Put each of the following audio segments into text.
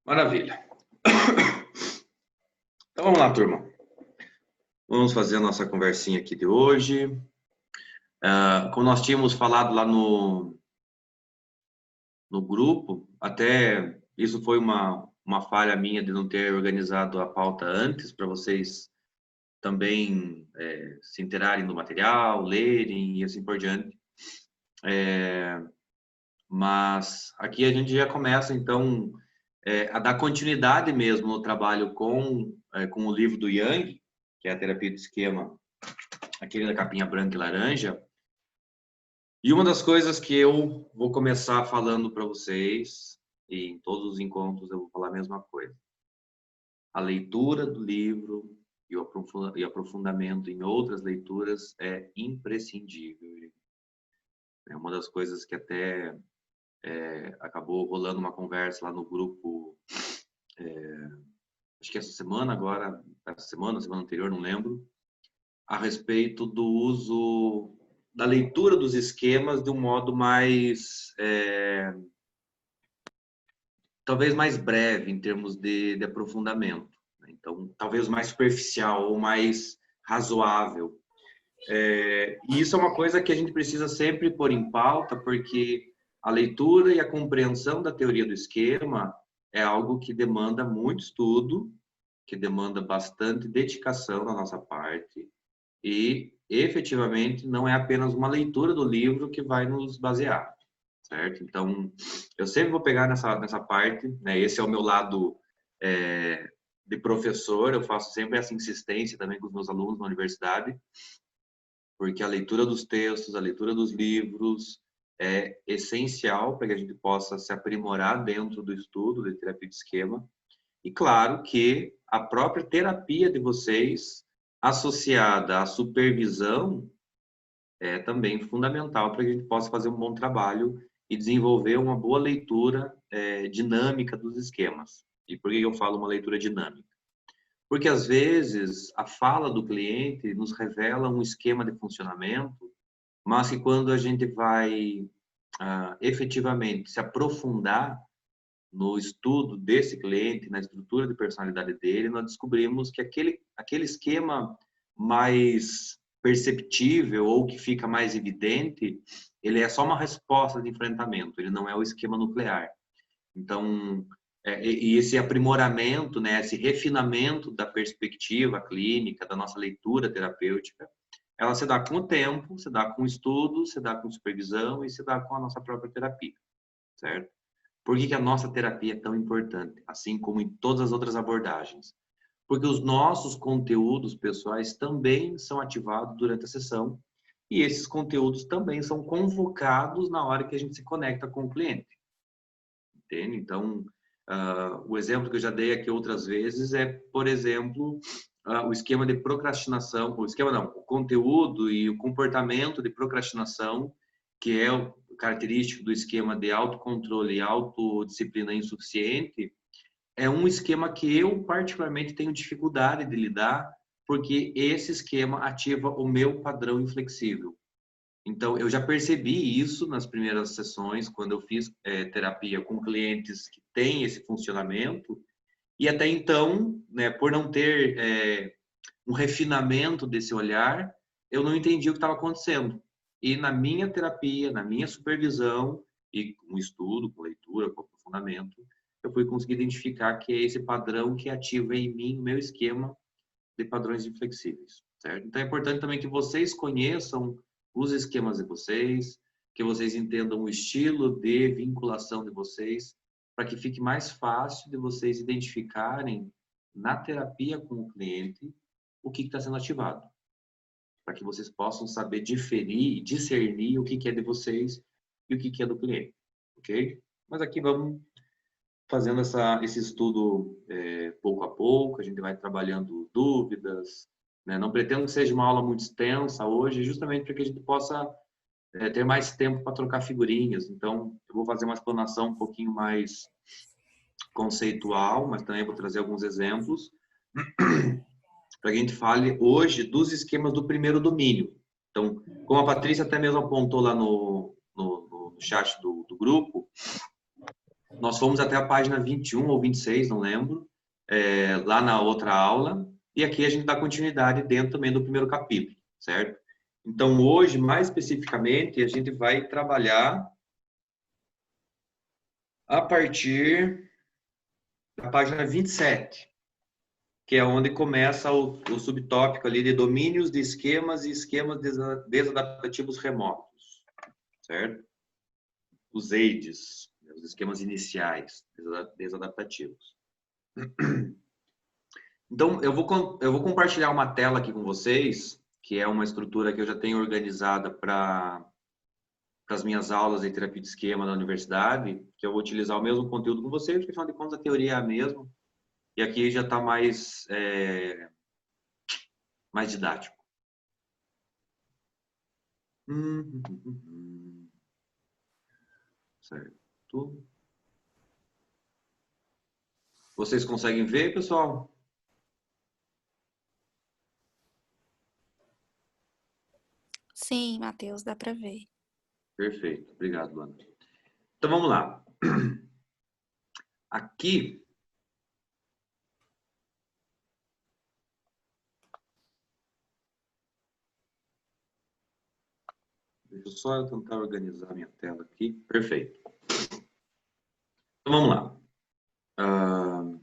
Maravilha. Então vamos lá, turma. Vamos fazer a nossa conversinha aqui de hoje. Como nós tínhamos falado lá no grupo, até isso foi uma falha minha de não ter organizado a pauta antes, para vocês também se inteirarem do material, lerem e assim por diante. Mas aqui a gente já começa, então, a dar continuidade mesmo no trabalho com o livro do Jung, que é a terapia do esquema, aquele da capinha branca e laranja. E uma das coisas que eu vou começar falando para vocês, e em todos os encontros eu vou falar a mesma coisa, a leitura do livro e o aprofundamento em outras leituras é imprescindível. É uma das coisas que até acabou rolando uma conversa lá no grupo, acho que essa semana semana anterior, não lembro, a respeito do uso da leitura dos esquemas de um modo mais, talvez mais breve em termos de aprofundamento. Então, talvez mais superficial ou mais razoável. E isso é uma coisa que a gente precisa sempre pôr em pauta, porque a leitura e a compreensão da teoria do esquema é algo que demanda muito estudo, que demanda bastante dedicação da nossa parte e, efetivamente, não é apenas uma leitura do livro que vai nos basear, certo? Então, eu sempre vou pegar nessa parte, né? Esse é o meu lado de professor, eu faço sempre essa insistência também com os meus alunos na universidade, porque a leitura dos textos, a leitura dos livros é essencial para que a gente possa se aprimorar dentro do estudo de terapia de esquema. E claro que a própria terapia de vocês, associada à supervisão, é também fundamental para que a gente possa fazer um bom trabalho e desenvolver uma boa leitura dinâmica dos esquemas. E por que eu falo uma leitura dinâmica? Porque, às vezes, a fala do cliente nos revela um esquema de funcionamento, mas que quando a gente vai efetivamente se aprofundar no estudo desse cliente, na estrutura de personalidade dele, nós descobrimos que aquele esquema mais perceptível ou que fica mais evidente, ele é só uma resposta de enfrentamento, ele não é o esquema nuclear. Então, e esse aprimoramento, né, esse refinamento da perspectiva clínica, da nossa leitura terapêutica, ela se dá com o tempo, se dá com o estudo, se dá com supervisão e se dá com a nossa própria terapia, certo? Por que a nossa terapia é tão importante, assim como em todas as outras abordagens? Porque os nossos conteúdos pessoais também são ativados durante a sessão e esses conteúdos também são convocados na hora que a gente se conecta com o cliente. Entende? Então, o exemplo que eu já dei aqui outras vezes é, por exemplo, o esquema de procrastinação, o conteúdo e o comportamento de procrastinação, que é o característico do esquema de autocontrole e autodisciplina insuficiente, é um esquema que eu particularmente tenho dificuldade de lidar, porque esse esquema ativa o meu padrão inflexível. Então, eu já percebi isso nas primeiras sessões, quando eu fiz terapia com clientes que têm esse funcionamento, e até então, né, por não ter um refinamento desse olhar, eu não entendi o que estava acontecendo. E na minha terapia, na minha supervisão, e com estudo, com leitura, com aprofundamento, eu fui conseguir identificar que é esse padrão que ativa em mim o meu esquema de padrões inflexíveis, certo? Então, é importante também que vocês conheçam os esquemas de vocês, que vocês entendam o estilo de vinculação de vocês, para que fique mais fácil de vocês identificarem na terapia com o cliente o que está sendo ativado, para que vocês possam saber diferir e discernir o que é de vocês e o que é do cliente, ok? Mas aqui vamos fazendo esse estudo pouco a pouco, a gente vai trabalhando dúvidas, né? Não pretendo que seja uma aula muito extensa hoje, justamente para que a gente possa ter mais tempo para trocar figurinhas. Então, eu vou fazer uma explanação um pouquinho mais conceitual, mas também vou trazer alguns exemplos para que a gente fale hoje dos esquemas do primeiro domínio. Então, como a Patrícia até mesmo apontou lá no chat do grupo, nós fomos até a página 21 ou 26, não lembro, lá na outra aula, e aqui a gente dá continuidade dentro também do primeiro capítulo, certo? Então, hoje, mais especificamente, a gente vai trabalhar a partir da página 27, que é onde começa o subtópico ali de domínios de esquemas e esquemas desadaptativos remotos, certo? Os EIDs, os esquemas iniciais desadaptativos. Então, eu vou compartilhar uma tela aqui com vocês, que é uma estrutura que eu já tenho organizada para as minhas aulas de terapia de esquema na universidade, que eu vou utilizar o mesmo conteúdo com vocês, porque afinal de contas a teoria é a mesma, e aqui já está mais didático. Certo. Vocês conseguem ver, pessoal? Sim, Matheus, dá para ver. Perfeito. Obrigado, Luana. Então, vamos lá. Aqui, deixa eu só tentar organizar minha tela aqui. Perfeito. Então, vamos lá. O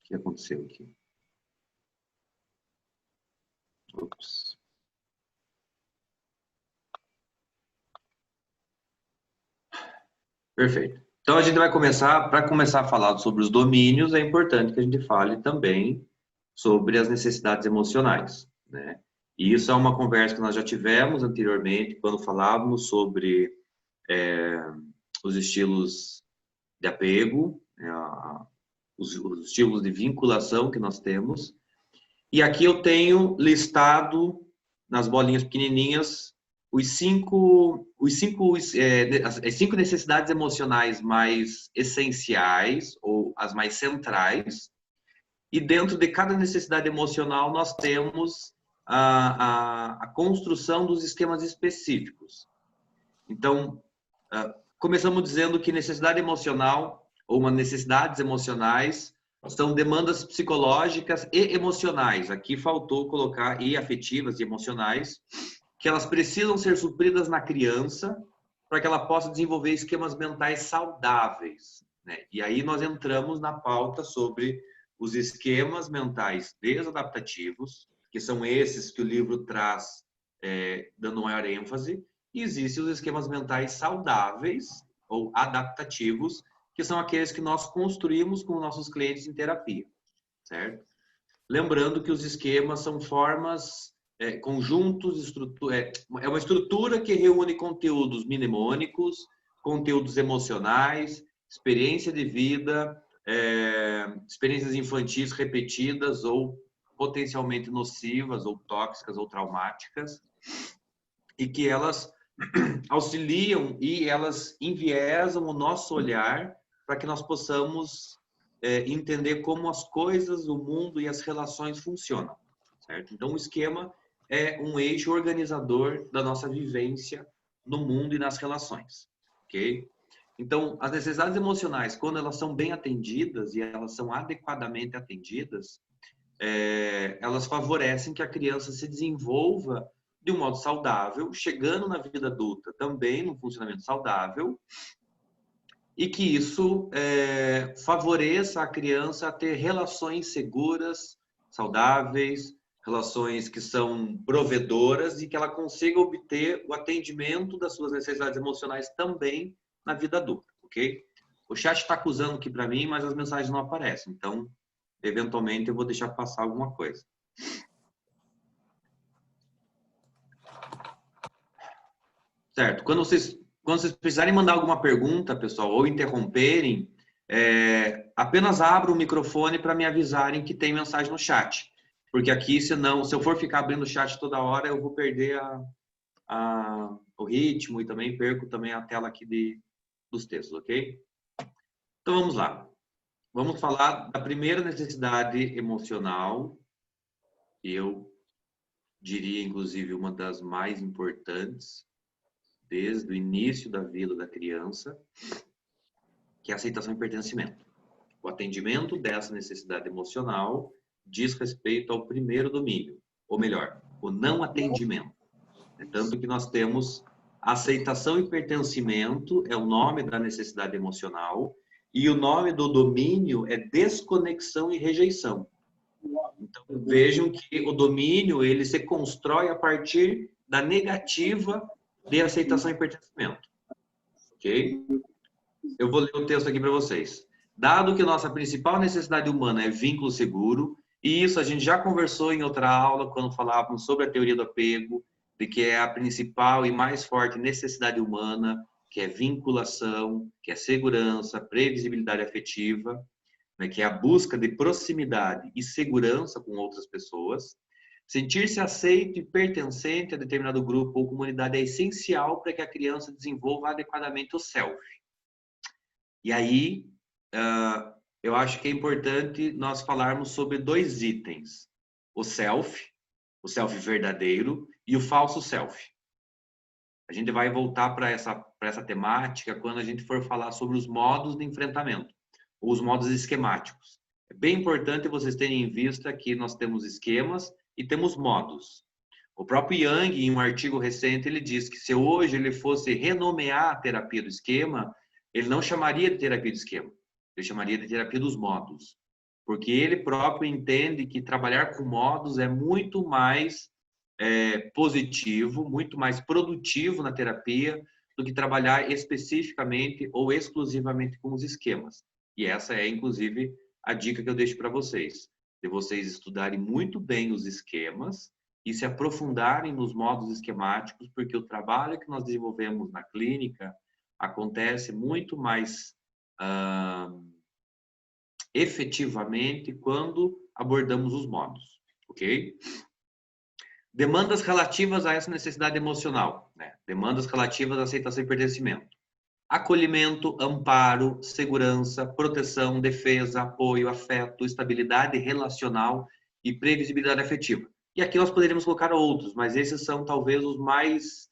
que aconteceu aqui? Ops. Perfeito. Então, a gente vai começar, para começar a falar sobre os domínios, é importante que a gente fale também sobre as necessidades emocionais, né? E isso é uma conversa que nós já tivemos anteriormente, quando falávamos sobre os estilos de apego, né, os estilos de vinculação que nós temos. E aqui eu tenho listado nas bolinhas pequenininhas as cinco necessidades emocionais mais essenciais ou as mais centrais. E dentro de cada necessidade emocional nós temos a construção dos esquemas específicos. Então, começamos dizendo que necessidade emocional ou uma necessidades emocionais são demandas psicológicas e emocionais. Aqui faltou colocar e afetivas e emocionais, que elas precisam ser supridas na criança para que ela possa desenvolver esquemas mentais saudáveis, né? E aí nós entramos na pauta sobre os esquemas mentais desadaptativos, que são esses que o livro traz dando maior ênfase, e existem os esquemas mentais saudáveis ou adaptativos, que são aqueles que nós construímos com nossos clientes em terapia, certo? Lembrando que os esquemas são formas, conjuntos, é uma estrutura que reúne conteúdos mnemônicos, conteúdos emocionais, experiência de vida, experiências infantis repetidas ou potencialmente nocivas ou tóxicas ou traumáticas, e que elas auxiliam e elas enviesam o nosso olhar para que nós possamos entender como as coisas, o mundo e as relações funcionam, certo? Então, o esquema é um eixo organizador da nossa vivência no mundo e nas relações, ok? Então, as necessidades emocionais, quando elas são bem atendidas e elas são adequadamente atendidas, elas favorecem que a criança se desenvolva de um modo saudável, chegando na vida adulta também num funcionamento saudável, e que isso favoreça a criança a ter relações seguras, saudáveis, relações que são provedoras e que ela consiga obter o atendimento das suas necessidades emocionais também na vida adulta, ok? O chat está acusando aqui para mim, mas as mensagens não aparecem, então, eventualmente, eu vou deixar passar alguma coisa. Certo. Quando vocês precisarem mandar alguma pergunta, pessoal, ou interromperem, apenas abra o microfone para me avisarem que tem mensagem no chat. Porque aqui, senão, se eu for ficar abrindo o chat toda hora, eu vou perder o ritmo e também perco também a tela aqui dos textos, ok? Então, vamos lá. Vamos falar da primeira necessidade emocional, que eu diria, inclusive, uma das mais importantes, desde o início da vida da criança, que é a aceitação e pertencimento. O atendimento dessa necessidade emocional diz respeito ao primeiro domínio, ou melhor, o não atendimento. É tanto que nós temos aceitação e pertencimento, é o nome da necessidade emocional, e o nome do domínio é desconexão e rejeição. Então, vejam que o domínio, ele se constrói a partir da negativa de aceitação e pertencimento. Ok? Eu vou ler o texto aqui para vocês. Dado que nossa principal necessidade humana é vínculo seguro, e isso a gente já conversou em outra aula, quando falávamos sobre a teoria do apego, de que é a principal e mais forte necessidade humana, que é vinculação, que é segurança, previsibilidade afetiva, né, que é a busca de proximidade e segurança com outras pessoas. Sentir-se aceito e pertencente a determinado grupo ou comunidade é essencial para que a criança desenvolva adequadamente o self. E aí, eu acho que é importante nós falarmos sobre dois itens. O self verdadeiro, e o falso self. A gente vai voltar para essa temática quando a gente for falar sobre os modos de enfrentamento, ou os modos esquemáticos. É bem importante vocês terem em vista que nós temos esquemas e temos modos. O próprio Jung, em um artigo recente, ele diz que se hoje ele fosse renomear a terapia do esquema, ele não chamaria de terapia do esquema, ele chamaria de terapia dos modos. Porque ele próprio entende que trabalhar com modos é muito mais positivo, muito mais produtivo na terapia do que trabalhar especificamente ou exclusivamente com os esquemas. E essa é, inclusive, a dica que eu deixo para vocês, de vocês estudarem muito bem os esquemas e se aprofundarem nos modos esquemáticos, porque o trabalho que nós desenvolvemos na clínica acontece muito mais efetivamente quando abordamos os modos, ok? Demandas relativas a essa necessidade emocional, né? Demandas relativas à aceitação e pertencimento. Acolhimento, amparo, segurança, proteção, defesa, apoio, afeto, estabilidade relacional e previsibilidade afetiva. E aqui nós poderíamos colocar outros, mas esses são talvez os mais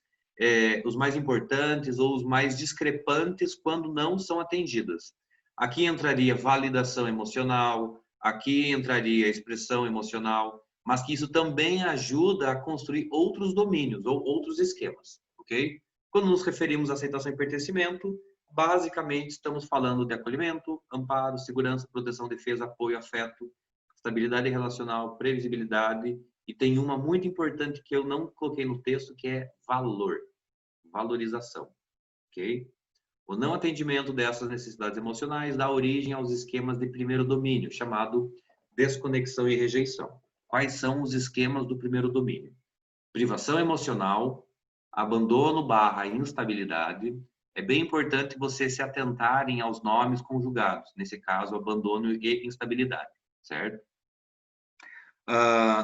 importantes ou os mais discrepantes quando não são atendidas. Aqui entraria validação emocional, aqui entraria expressão emocional, mas que isso também ajuda a construir outros domínios ou outros esquemas, ok? Quando nos referimos a aceitação e pertencimento, basicamente estamos falando de acolhimento, amparo, segurança, proteção, defesa, apoio, afeto, estabilidade relacional, previsibilidade, e tem uma muito importante que eu não coloquei no texto, que é valor, valorização, ok? O não atendimento dessas necessidades emocionais dá origem aos esquemas de primeiro domínio, chamado desconexão e rejeição. Quais são os esquemas do primeiro domínio? Privação emocional, abandono / instabilidade. É bem importante vocês se atentarem aos nomes conjugados, nesse caso, abandono e instabilidade, certo?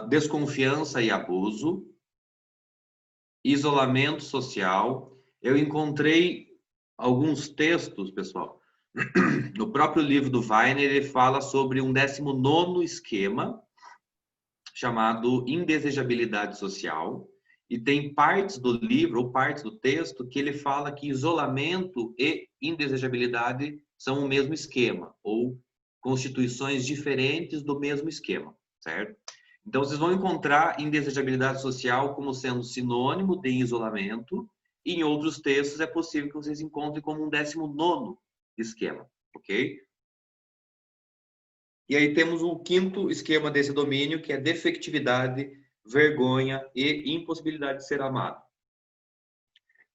Desconfiança e abuso. Isolamento social. Eu encontrei alguns textos, pessoal. No próprio livro do Weiner, ele fala sobre um 19º esquema, chamado indesejabilidade social, e tem partes do livro ou partes do texto que ele fala que isolamento e indesejabilidade são o mesmo esquema, ou constituições diferentes do mesmo esquema, certo? Então, vocês vão encontrar indesejabilidade social como sendo sinônimo de isolamento, e em outros textos é possível que vocês encontrem como um 19º esquema, ok? E aí temos um 5º esquema desse domínio, que é defectividade, vergonha e impossibilidade de ser amado.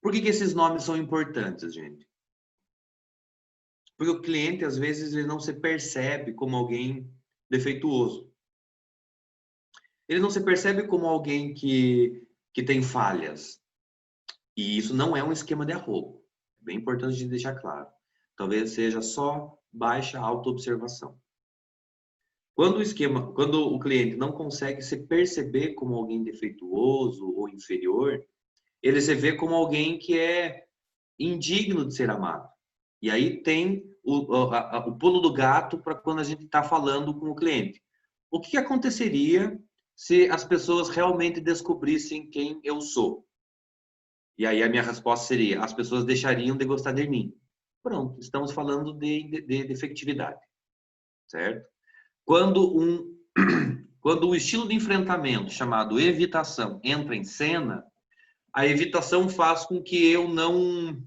Por que esses nomes são importantes, gente? Porque o cliente, às vezes, ele não se percebe como alguém defeituoso. Ele não se percebe como alguém que tem falhas. E isso não é um esquema de arrobo. É bem importante de deixar claro. Talvez seja só baixa autoobservação. Quando o cliente não consegue se perceber como alguém defeituoso ou inferior, ele se vê como alguém que é indigno de ser amado. E aí tem o pulo do gato para quando a gente está falando com o cliente. O que aconteceria se as pessoas realmente descobrissem quem eu sou? E aí a minha resposta seria, as pessoas deixariam de gostar de mim. Pronto, estamos falando de defectividade, certo? Quando quando o estilo de enfrentamento chamado evitação entra em cena, a evitação faz com que eu não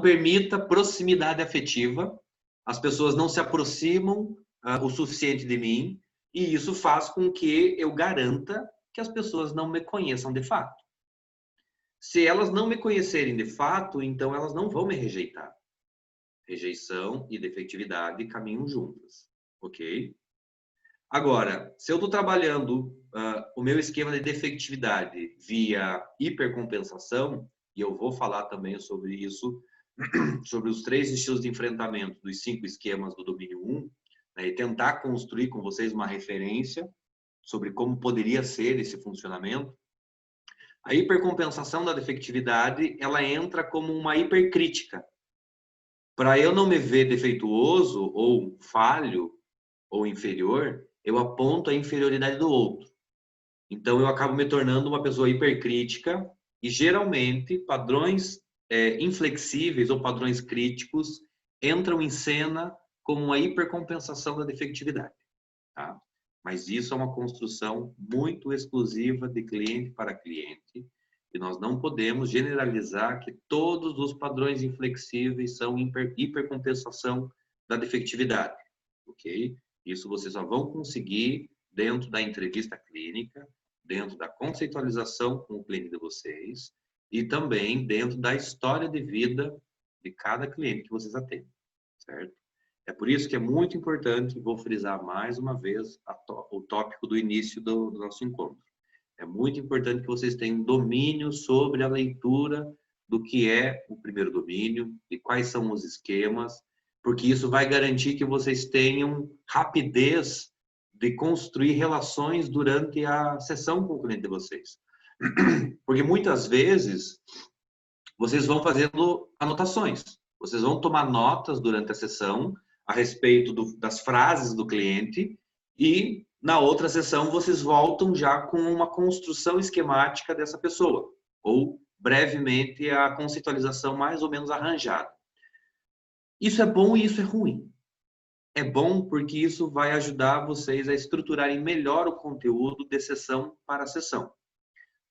permita proximidade afetiva, as pessoas não se aproximam o suficiente de mim, e isso faz com que eu garanta que as pessoas não me conheçam de fato. Se elas não me conhecerem de fato, então elas não vão me rejeitar. Rejeição e defectividade caminham juntas, ok? Agora, se eu estou trabalhando o meu esquema de defectividade via hipercompensação, e eu vou falar também sobre isso, sobre os 3 estilos de enfrentamento dos 5 esquemas do domínio 1, né, e tentar construir com vocês uma referência sobre como poderia ser esse funcionamento. A hipercompensação da defectividade, ela entra como uma hipercrítica. Para eu não me ver defeituoso ou falho ou inferior, eu aponto a inferioridade do outro. Então, eu acabo me tornando uma pessoa hipercrítica e, geralmente, padrões inflexíveis ou padrões críticos entram em cena como uma hipercompensação da defectividade. Tá? Mas isso é uma construção muito exclusiva de cliente para cliente e nós não podemos generalizar que todos os padrões inflexíveis são hipercompensação da defectividade, ok? Isso vocês só vão conseguir dentro da entrevista clínica, dentro da conceitualização com o cliente de vocês e também dentro da história de vida de cada cliente que vocês atendem, certo? É por isso que é muito importante, vou frisar mais uma vez o tópico do início do nosso encontro. É muito importante que vocês tenham domínio sobre a leitura do que é o primeiro domínio e quais são os esquemas, porque isso vai garantir que vocês tenham rapidez de construir relações durante a sessão com o cliente de vocês. Porque muitas vezes vocês vão fazendo anotações, vocês vão tomar notas durante a sessão a respeito das frases do cliente e na outra sessão vocês voltam já com uma construção esquemática dessa pessoa ou brevemente a conceitualização mais ou menos arranjada. Isso é bom e isso é ruim. É bom porque isso vai ajudar vocês a estruturarem melhor o conteúdo de sessão para sessão,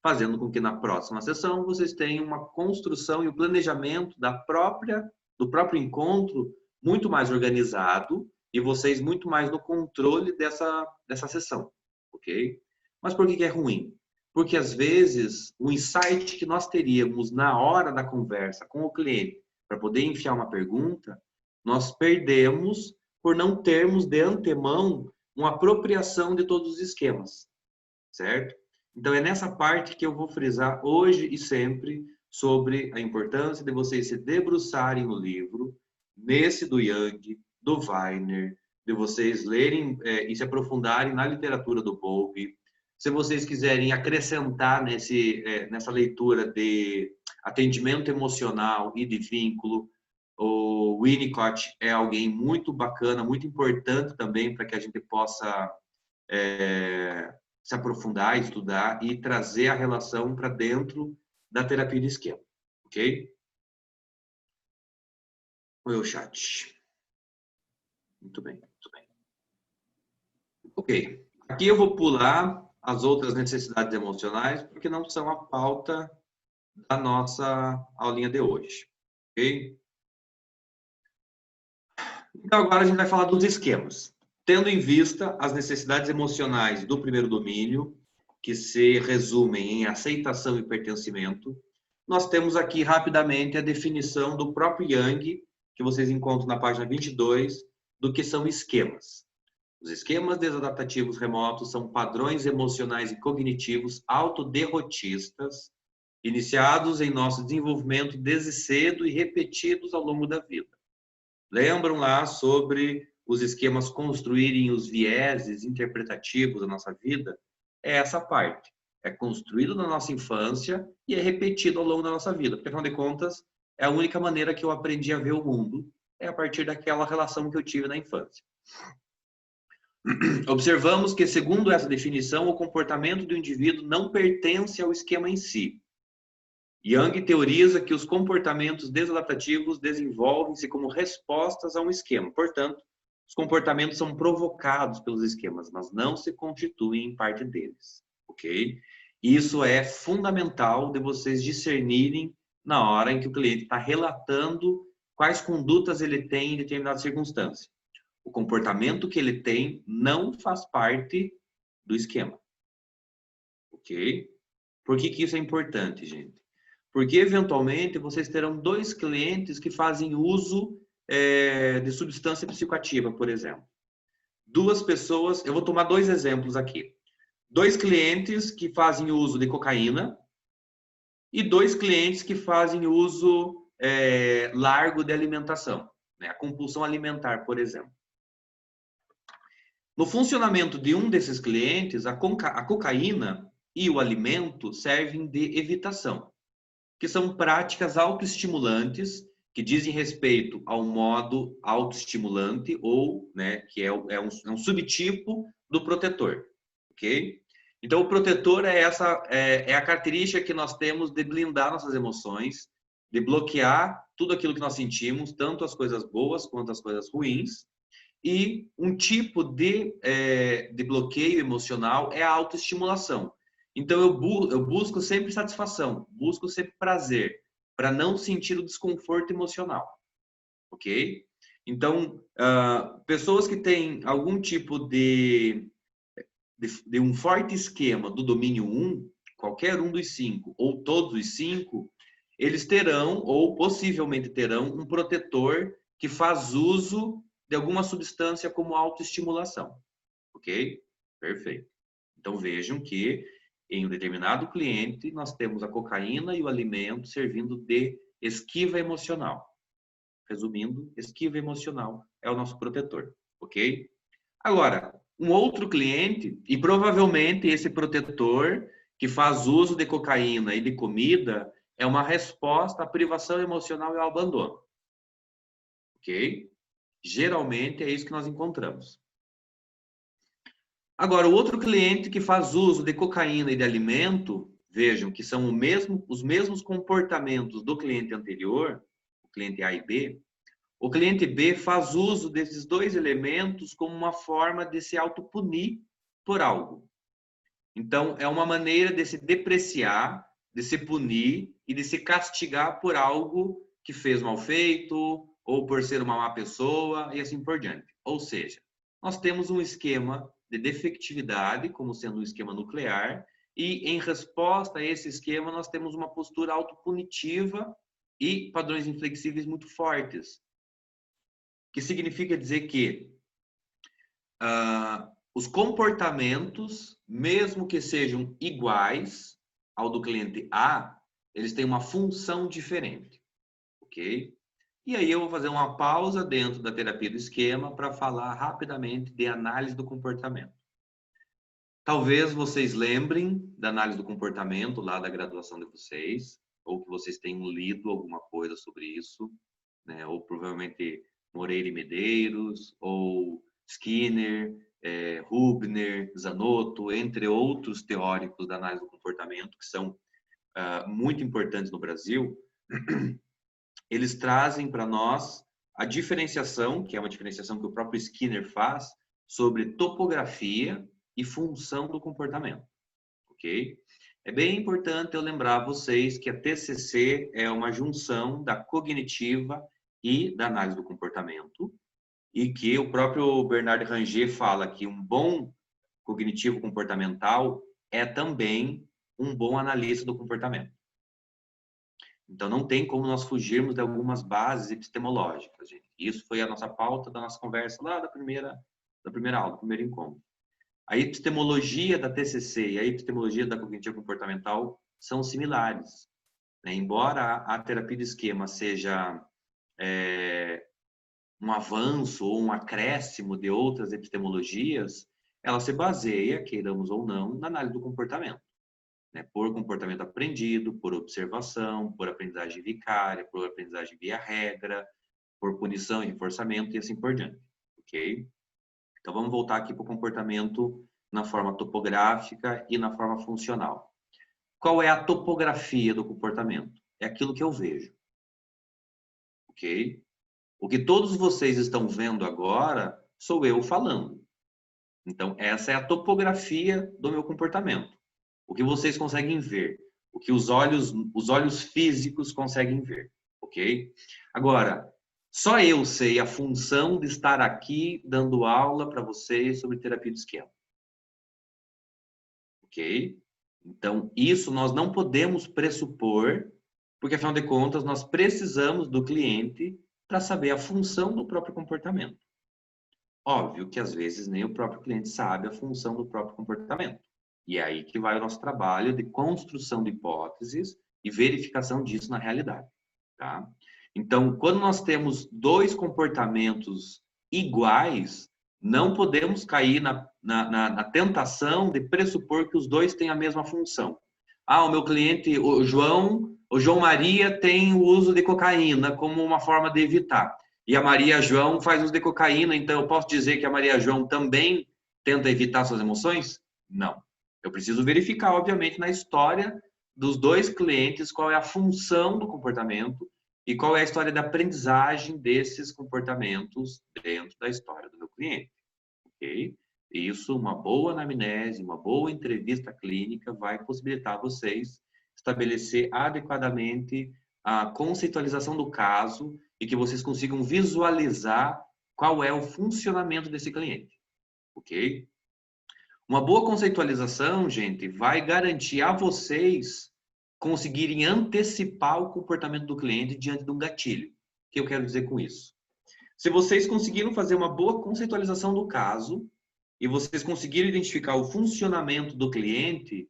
fazendo com que na próxima sessão vocês tenham uma construção e o planejamento do próprio encontro muito mais organizado e vocês muito mais no controle dessa sessão, ok? Mas por que é ruim? Porque às vezes o insight que nós teríamos na hora da conversa com o cliente para poder enfiar uma pergunta, nós perdemos por não termos de antemão uma apropriação de todos os esquemas, certo? Então é nessa parte que eu vou frisar hoje e sempre sobre a importância de vocês se debruçarem no livro, nesse do Jung, do Weiner, de vocês lerem e se aprofundarem na literatura do Bowlby. Se vocês quiserem acrescentar nessa leitura de atendimento emocional e de vínculo, o Winnicott é alguém muito bacana, muito importante também para que a gente possa se aprofundar, estudar e trazer a relação para dentro da terapia de esquema, ok? Oi, o chat. Muito bem, muito bem. Ok, aqui eu vou pular as outras necessidades emocionais, porque não são a pauta da nossa aulinha de hoje, ok? Então agora a gente vai falar dos esquemas. Tendo em vista as necessidades emocionais do primeiro domínio, que se resumem em aceitação e pertencimento, nós temos aqui rapidamente a definição do próprio Jung, que vocês encontram na página 22, do que são esquemas. Os esquemas desadaptativos remotos são padrões emocionais e cognitivos autoderrotistas, iniciados em nosso desenvolvimento desde cedo e repetidos ao longo da vida. Lembram lá sobre os esquemas construírem os vieses interpretativos da nossa vida? É essa parte. É construído na nossa infância e é repetido ao longo da nossa vida. Porque, afinal de contas, é a única maneira que eu aprendi a ver o mundo, é a partir daquela relação que eu tive na infância. Observamos que, segundo essa definição, o comportamento do indivíduo não pertence ao esquema em si. Young teoriza que os comportamentos desadaptativos desenvolvem-se como respostas a um esquema. Portanto, os comportamentos são provocados pelos esquemas, mas não se constituem em parte deles, ok? Isso é fundamental de vocês discernirem na hora em que o cliente está relatando quais condutas ele tem em determinada circunstância. O comportamento que ele tem não faz parte do esquema, ok? Por que isso é importante, gente? Porque, eventualmente, vocês terão 2 clientes que fazem uso de substância psicoativa, por exemplo. 2 pessoas, eu vou tomar 2 exemplos aqui. 2 clientes que fazem uso de cocaína e 2 clientes que fazem uso largo de alimentação, né? A compulsão alimentar, por exemplo. No funcionamento de um desses clientes, a cocaína e o alimento servem de evitação, que são práticas autoestimulantes que dizem respeito ao modo autoestimulante ou, né, que é um subtipo do protetor, ok? Então, o protetor é a característica que nós temos de blindar nossas emoções, de bloquear tudo aquilo que nós sentimos, tanto as coisas boas quanto as coisas ruins. E um tipo de bloqueio emocional é a autoestimulação. Então, eu busco sempre satisfação, busco sempre prazer, para não sentir o desconforto emocional, ok? Então, pessoas que têm algum tipo de um forte esquema do domínio 1, qualquer um dos 5, ou todos os 5, eles terão, ou possivelmente terão, um protetor que faz uso de alguma substância como autoestimulação, ok? Perfeito. Então, vejam que em um determinado cliente, nós temos a cocaína e o alimento servindo de esquiva emocional. Resumindo, esquiva emocional é o nosso protetor, ok? Agora, um outro cliente, e provavelmente esse protetor que faz uso de cocaína e de comida é uma resposta à privação emocional e ao abandono, ok? Geralmente é isso que nós encontramos. Agora, o outro cliente que faz uso de cocaína e de alimento, vejam que são os mesmos comportamentos do cliente anterior, o cliente A e B. O cliente B faz uso desses 2 elementos como uma forma de se autopunir por algo. Então, é uma maneira de se depreciar, de se punir e de se castigar por algo que fez mal feito ou por ser uma má pessoa e assim por diante. Ou seja, nós temos um esquema de defectividade, como sendo um esquema nuclear, e em resposta a esse esquema nós temos uma postura autopunitiva e padrões inflexíveis muito fortes, que significa dizer que os comportamentos, mesmo que sejam iguais ao do cliente A, eles têm uma função diferente, ok? E aí eu vou fazer uma pausa dentro da terapia do esquema para falar rapidamente de análise do comportamento. Talvez vocês lembrem da análise do comportamento lá da graduação de vocês, ou que vocês tenham lido alguma coisa sobre isso, né? Ou provavelmente Moreira e Medeiros, ou Skinner, Hubner, Zanotto, entre outros teóricos da análise do comportamento, que são muito importantes no Brasil. Eles trazem para nós a diferenciação, que é uma diferenciação que o próprio Skinner faz, sobre topografia e função do comportamento, ok? É bem importante eu lembrar vocês que a TCC é uma junção da cognitiva e da análise do comportamento, e que o próprio Bernard Ranger fala que um bom cognitivo comportamental é também um bom analista do comportamento. Então, não tem como nós fugirmos de algumas bases epistemológicas, gente. Isso foi a nossa pauta da nossa conversa lá da primeira aula, do primeiro encontro. A epistemologia da TCC e a epistemologia da cognitiva comportamental são similares, né? Embora a terapia de esquema seja um avanço ou um acréscimo de outras epistemologias, ela se baseia, queiramos ou não, na análise do comportamento, né? Por comportamento aprendido, por observação, por aprendizagem vicária, por aprendizagem via regra, por punição e reforçamento e assim por diante, ok? Então, vamos voltar aqui para o comportamento na forma topográfica e na forma funcional. qual é a topografia do comportamento? É aquilo que eu vejo. Ok? O que todos vocês estão vendo agora sou eu falando. Então, essa é a topografia do meu comportamento. O que vocês conseguem ver. O que os olhos físicos conseguem ver. Ok? Agora, só eu sei a função de estar aqui dando aula para vocês sobre terapia de esquema. Ok? Então, isso nós não podemos pressupor, porque, afinal de contas, nós precisamos do cliente para saber a função do próprio comportamento. Óbvio que, às vezes, nem o próprio cliente sabe a função do próprio comportamento. E é aí que vai o nosso trabalho de construção de hipóteses e verificação disso na realidade. Tá? Então, quando nós temos dois comportamentos iguais, não podemos cair na tentação de pressupor que os dois têm a mesma função. Ah, o meu cliente, o João Maria tem o uso de cocaína como uma forma de evitar. E a Maria João faz uso de cocaína, então eu posso dizer que a Maria João também tenta evitar suas emoções? Não. Eu preciso verificar, obviamente, na história dos dois clientes qual é a função do comportamento e qual é a história da aprendizagem desses comportamentos dentro da história do meu cliente. Ok? Isso, uma boa anamnese, uma boa entrevista clínica vai possibilitar vocês estabelecer adequadamente a conceitualização do caso e que vocês consigam visualizar qual é o funcionamento desse cliente. Ok? Uma boa conceitualização, gente, vai garantir a vocês conseguirem antecipar o comportamento do cliente diante de um gatilho. O que eu quero dizer com isso? Se vocês conseguiram fazer uma boa conceitualização do caso e vocês conseguiram identificar o funcionamento do cliente,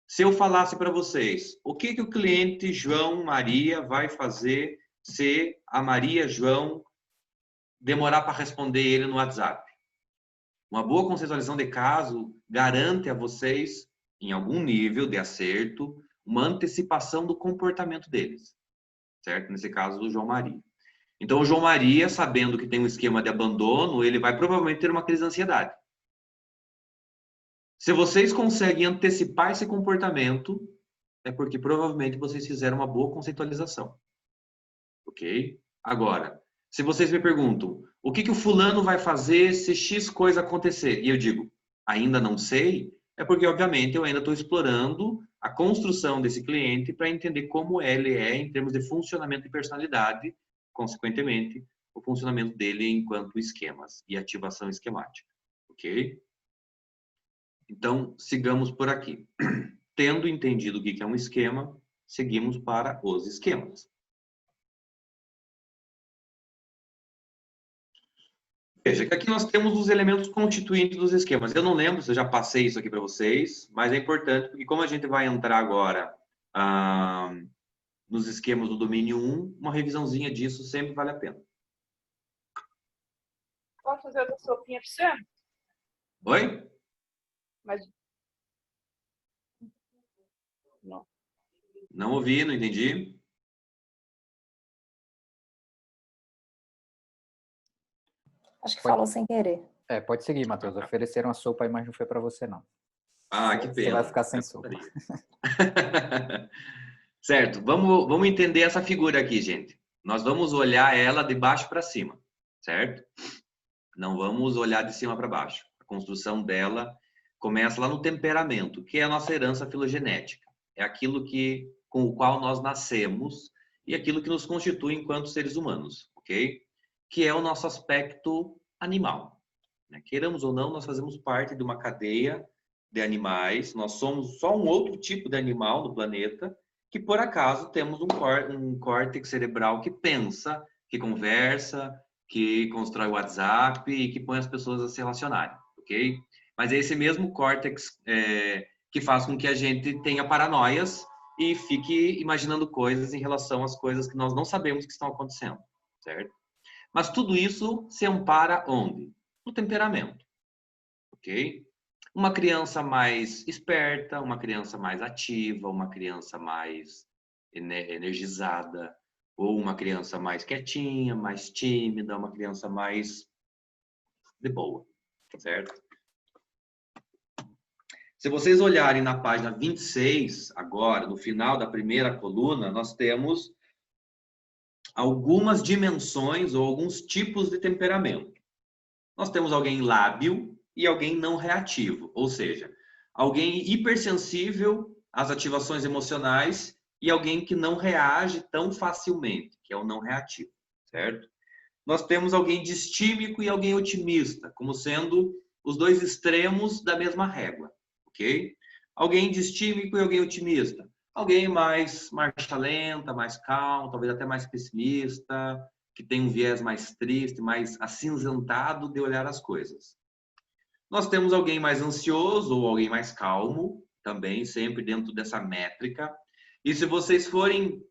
se eu falasse para vocês, o que o cliente João Maria vai fazer se a Maria João demorar para responder ele no WhatsApp? Uma boa conceitualização de caso garante a vocês, em algum nível de acerto, uma antecipação do comportamento deles, certo? Nesse caso do João Maria. Então, o João Maria, sabendo que tem um esquema de abandono, ele vai provavelmente ter uma crise de ansiedade. Se vocês conseguem antecipar esse comportamento, é porque provavelmente vocês fizeram uma boa conceitualização. Ok? Agora, se vocês me perguntam, o que o fulano vai fazer se X coisa acontecer? E eu digo, ainda não sei, é porque, obviamente, eu ainda estou explorando a construção desse cliente para entender como ele é em termos de funcionamento e personalidade, consequentemente, o funcionamento dele enquanto esquemas e ativação esquemática. Ok? Então, sigamos por aqui. Tendo entendido o que é um esquema, seguimos para os esquemas. Veja que aqui nós temos os elementos constituintes dos esquemas. Eu não lembro se eu já passei isso aqui para vocês, mas é importante porque como a gente vai entrar agora nos esquemas do domínio 1, uma revisãozinha disso sempre vale a pena. Posso fazer outra sopinha para você? Oi? Mas... Não. Não ouvi, não entendi. Acho que falou sem querer. Pode seguir, Matheus. Ofereceram a sopa aí, mas não foi para você, não. Ah, que pena. Você vai ficar sem sopa. Certo, vamos entender essa figura aqui, gente. Nós vamos olhar ela de baixo para cima, certo? Não vamos olhar de cima para baixo. A construção dela começa lá no temperamento, que é a nossa herança filogenética. É aquilo com o qual nós nascemos e aquilo que nos constitui enquanto seres humanos, ok? Que é o nosso aspecto animal. Queiramos ou não, nós fazemos parte de uma cadeia de animais, nós somos só um outro tipo de animal no planeta, que por acaso temos um córtex cerebral que pensa, que conversa, que constrói o WhatsApp e que põe as pessoas a se relacionarem, ok? Mas é esse mesmo córtex que faz com que a gente tenha paranoias e fique imaginando coisas em relação às coisas que nós não sabemos que estão acontecendo, certo? Mas tudo isso se ampara onde? No temperamento, ok? Uma criança mais esperta, uma criança mais ativa, uma criança mais energizada, ou uma criança mais quietinha, mais tímida, uma criança mais de boa, certo? Se vocês olharem na página 26, agora, no final da primeira coluna, nós temos algumas dimensões ou alguns tipos de temperamento. Nós temos alguém lábil e alguém não reativo, ou seja, alguém hipersensível às ativações emocionais e alguém que não reage tão facilmente, que é o não reativo, certo? Nós temos alguém distímico e alguém otimista, como sendo os dois extremos da mesma régua, ok? Alguém distímico e alguém otimista. Alguém mais marcha lenta, mais calmo, talvez até mais pessimista, que tem um viés mais triste, mais acinzentado de olhar as coisas. Nós temos alguém mais ansioso ou alguém mais calmo, também sempre dentro dessa métrica. E se vocês forem,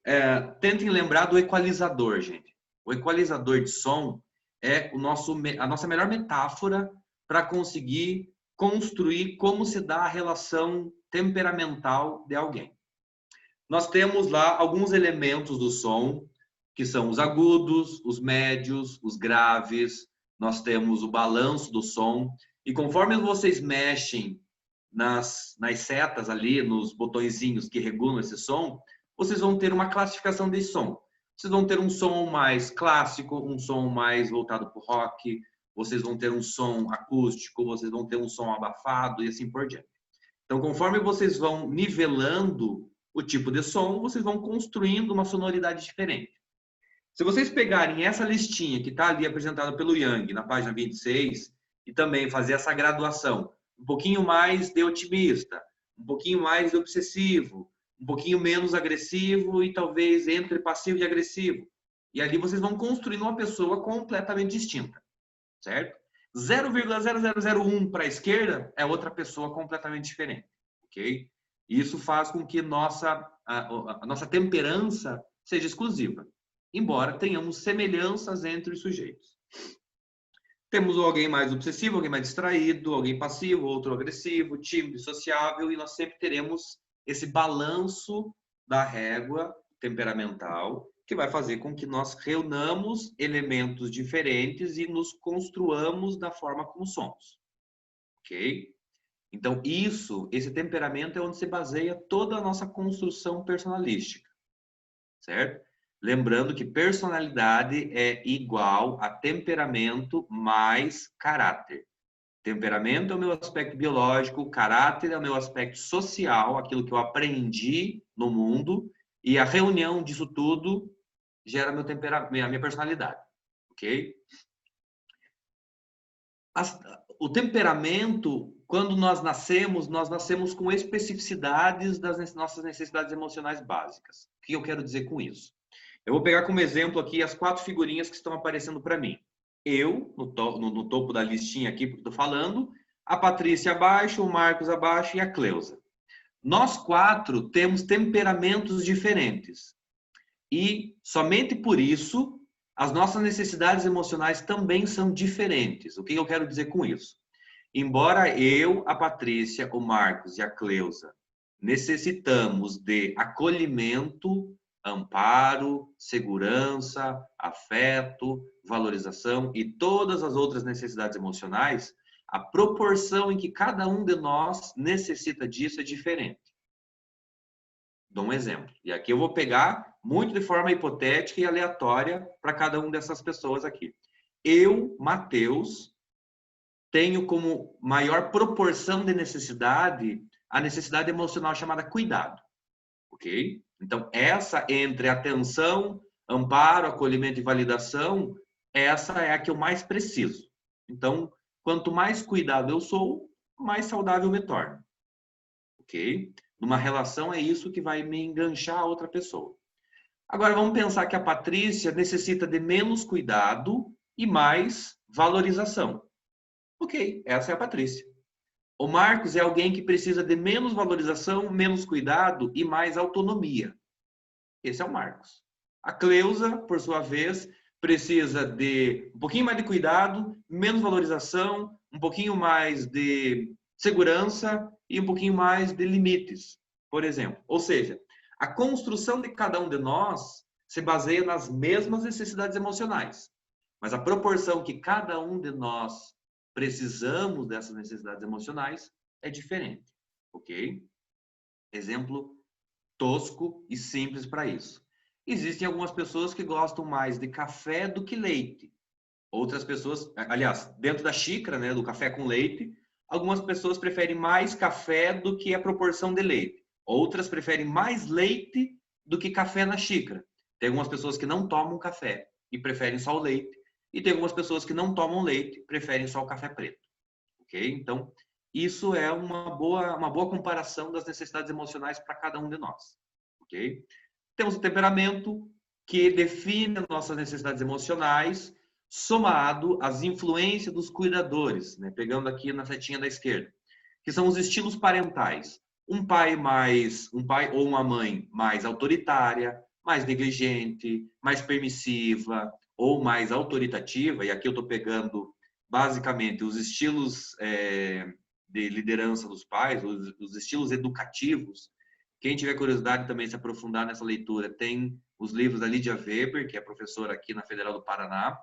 tentem lembrar do equalizador, gente. O equalizador de som é a nossa melhor metáfora para conseguir construir como se dá a relação temperamental de alguém. Nós temos lá alguns elementos do som, que são os agudos, os médios, os graves. Nós temos o balanço do som. E conforme vocês mexem nas setas ali, nos botõezinhos que regulam esse som, vocês vão ter uma classificação desse som. Vocês vão ter um som mais clássico, um som mais voltado para o rock, vocês vão ter um som acústico, vocês vão ter um som abafado e assim por diante. Então, conforme vocês vão nivelando o tipo de som, vocês vão construindo uma sonoridade diferente. Se vocês pegarem essa listinha que está ali apresentada pelo Young, na página 26, e também fazer essa graduação, um pouquinho mais de otimista, um pouquinho mais de obsessivo, um pouquinho menos agressivo e talvez entre passivo e agressivo. E ali vocês vão construindo uma pessoa completamente distinta, certo? 0,0001 para a esquerda é outra pessoa completamente diferente, ok? Isso faz com que a nossa temperança seja exclusiva, embora tenhamos semelhanças entre os sujeitos. Temos alguém mais obsessivo, alguém mais distraído, alguém passivo, outro agressivo, tímido, sociável, e nós sempre teremos esse balanço da régua temperamental que vai fazer com que nós reunamos elementos diferentes e nos construamos da forma como somos. Ok? Então, esse temperamento é onde se baseia toda a nossa construção personalística. Certo? Lembrando que personalidade é igual a temperamento mais caráter. Temperamento é o meu aspecto biológico, caráter é o meu aspecto social, aquilo que eu aprendi no mundo, e a reunião disso tudo gera meu temperamento, a minha personalidade, ok? O temperamento, quando nós nascemos com especificidades das nossas necessidades emocionais básicas. O que eu quero dizer com isso? Eu vou pegar como exemplo aqui as 4 figurinhas que estão aparecendo para mim. Eu, no topo da listinha aqui que estou falando, a Patrícia abaixo, o Marcos abaixo e a Cleusa. Nós 4 temos temperamentos diferentes. E somente por isso, as nossas necessidades emocionais também são diferentes. O que eu quero dizer com isso? Embora eu, a Patrícia, o Marcos e a Cleusa necessitamos de acolhimento, amparo, segurança, afeto, valorização e todas as outras necessidades emocionais, a proporção em que cada um de nós necessita disso é diferente. Dou um exemplo. E aqui eu vou pegar muito de forma hipotética e aleatória para cada uma dessas pessoas aqui. Eu, Mateus, tenho como maior proporção de necessidade a necessidade emocional chamada cuidado. Ok? Então, essa entre atenção, amparo, acolhimento e validação, essa é a que eu mais preciso. Então, quanto mais cuidado eu sou, mais saudável eu me torno. Ok? Numa relação é isso que vai me enganchar a outra pessoa. Agora, vamos pensar que a Patrícia necessita de menos cuidado e mais valorização. Ok, essa é a Patrícia. O Marcos é alguém que precisa de menos valorização, menos cuidado e mais autonomia. Esse é o Marcos. A Cleusa, por sua vez, precisa de um pouquinho mais de cuidado, menos valorização, um pouquinho mais de segurança e um pouquinho mais de limites, por exemplo. Ou seja, a construção de cada um de nós se baseia nas mesmas necessidades emocionais, mas a proporção que cada um de nós precisamos dessas necessidades emocionais é diferente. ok? Exemplo tosco e simples para isso. Existem algumas pessoas que gostam mais de café do que leite. Outras pessoas, aliás, dentro da xícara, né, do café com leite, algumas pessoas preferem mais café do que a proporção de leite. Outras preferem mais leite do que café na xícara. Tem algumas pessoas que não tomam café e preferem só o leite. E tem algumas pessoas que não tomam leite e preferem só o café preto. Ok? Então, isso é uma boa comparação das necessidades emocionais para cada um de nós. Ok? Temos o temperamento, que define as nossas necessidades emocionais, somado às influências dos cuidadores, né? Pegando aqui na setinha da esquerda, que são os estilos parentais. Um pai ou uma mãe mais autoritária, mais negligente, mais permissiva ou mais autoritativa, e aqui eu estou pegando basicamente os estilos de liderança dos pais, os estilos educativos. Quem tiver curiosidade também se aprofundar nessa leitura, tem os livros da Lídia Weber, que é professora aqui na Federal do Paraná,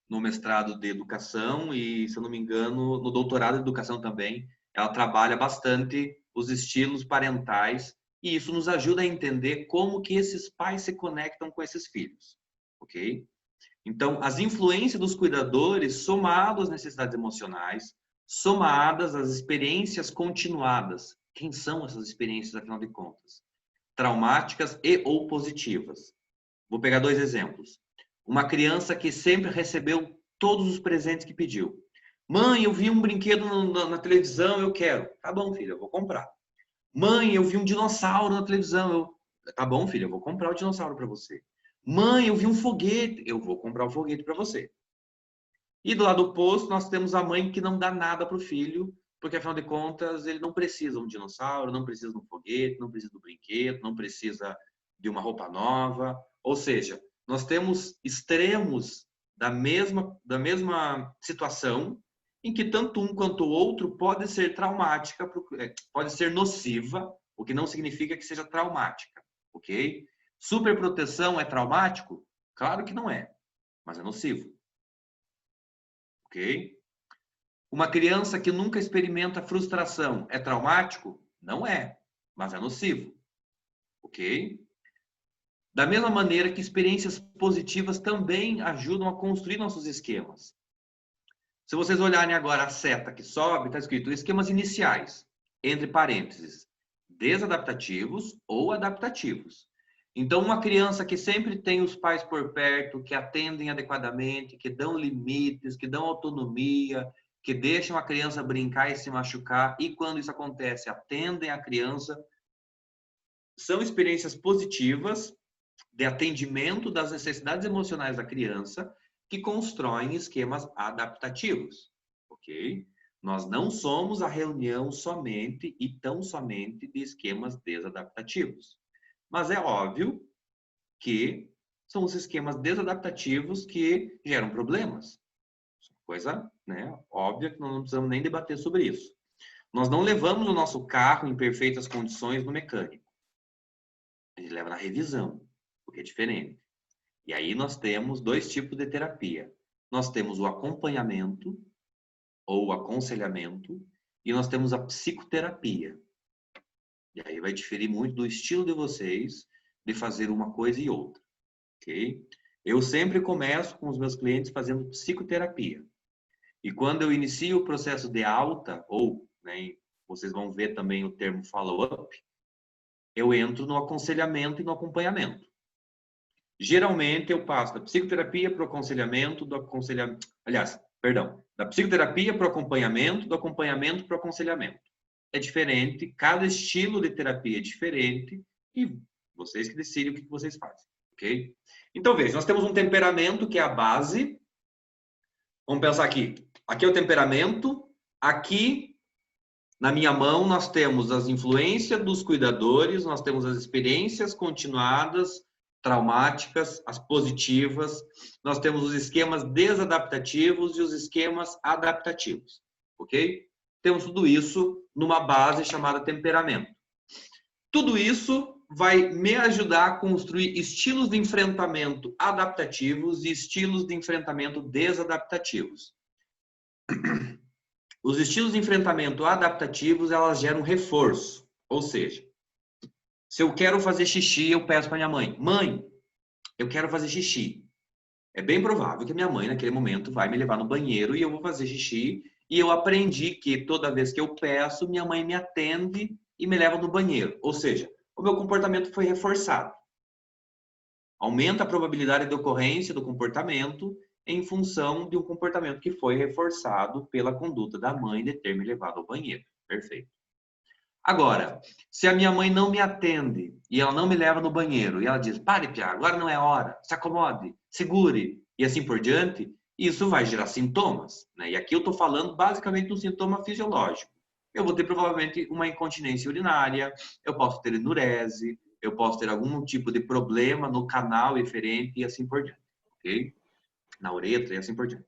no mestrado de educação e, se eu não me engano, no doutorado de educação também. Ela trabalha bastante os estilos parentais e isso nos ajuda a entender como que esses pais se conectam com esses filhos, ok? Então, as influências dos cuidadores, somado às necessidades emocionais, somadas às experiências continuadas. Quem são essas experiências, afinal de contas? Traumáticas e ou positivas. Vou pegar 2 exemplos. Uma criança que sempre recebeu todos os presentes que pediu. Mãe, eu vi um brinquedo na televisão, eu quero. Tá bom, filha, eu vou comprar. Mãe, eu vi um dinossauro na televisão. Tá bom, filha, eu vou comprar o dinossauro para você. Mãe, eu vi um foguete. Eu vou comprar o foguete para você. E do lado oposto, nós temos a mãe que não dá nada para o filho, porque, afinal de contas, ele não precisa de um dinossauro, não precisa de um foguete, não precisa do brinquedo, não precisa de uma roupa nova. Ou seja, nós temos extremos da mesma situação, em que tanto um quanto o outro pode ser traumática, pode ser nociva, o que não significa que seja traumática, ok? Superproteção é traumático? Claro que não é, mas é nocivo, ok? Uma criança que nunca experimenta frustração é traumático? Não é, mas é nocivo, ok? Da mesma maneira que experiências positivas também ajudam a construir nossos esquemas. Se vocês olharem agora a seta que sobe, está escrito esquemas iniciais, entre parênteses, desadaptativos ou adaptativos. Então, uma criança que sempre tem os pais por perto, que atendem adequadamente, que dão limites, que dão autonomia, que deixam a criança brincar e se machucar, e quando isso acontece, atendem a criança, são experiências positivas de atendimento das necessidades emocionais da criança que constroem esquemas adaptativos, ok? Nós não somos a reunião somente e tão somente de esquemas desadaptativos. Mas é óbvio que são os esquemas desadaptativos que geram problemas. Coisa, né, óbvia que nós não precisamos nem debater sobre isso. Nós não levamos o nosso carro em perfeitas condições no mecânico. A gente leva na revisão, porque é diferente. E aí nós temos 2 tipos de terapia. Nós temos o acompanhamento ou aconselhamento e nós temos a psicoterapia. E aí vai diferir muito do estilo de vocês de fazer uma coisa e outra, ok? Eu sempre começo com os meus clientes fazendo psicoterapia. E quando eu inicio o processo de alta, ou, né, vocês vão ver também o termo follow-up, eu entro no aconselhamento e no acompanhamento. Geralmente eu passo da psicoterapia para o aconselhamento, da psicoterapia para o acompanhamento, do acompanhamento para o aconselhamento. É diferente, cada estilo de terapia é diferente e vocês que decidem o que vocês fazem, ok? Então, veja, nós temos um temperamento que é a base. Vamos pensar aqui. Aqui é o temperamento, aqui na minha mão nós temos as influências dos cuidadores, nós temos as experiências continuadas, traumáticas, as positivas, nós temos os esquemas desadaptativos e os esquemas adaptativos, ok? Temos tudo isso numa base chamada temperamento. Tudo isso vai me ajudar a construir estilos de enfrentamento adaptativos e estilos de enfrentamento desadaptativos. Os estilos de enfrentamento adaptativos, elas geram reforço. Ou seja, se eu quero fazer xixi, eu peço para minha mãe: mãe, eu quero fazer xixi. É bem provável que a minha mãe, naquele momento, vai me levar no banheiro e eu vou fazer xixi. E eu aprendi que toda vez que eu peço, minha mãe me atende e me leva no banheiro. Ou seja, o meu comportamento foi reforçado. Aumenta a probabilidade de ocorrência do comportamento em função de um comportamento que foi reforçado pela conduta da mãe de ter me levado ao banheiro. Perfeito. Agora, se a minha mãe não me atende e ela não me leva no banheiro e ela diz: pare, Pia, agora não é hora, se acomode, segure e assim por diante, isso vai gerar sintomas, né? E aqui eu estou falando basicamente de um sintoma fisiológico. Eu vou ter provavelmente uma incontinência urinária, eu posso ter enurese, eu posso ter algum tipo de problema no canal eferente e assim por diante, ok? Na uretra e assim por diante.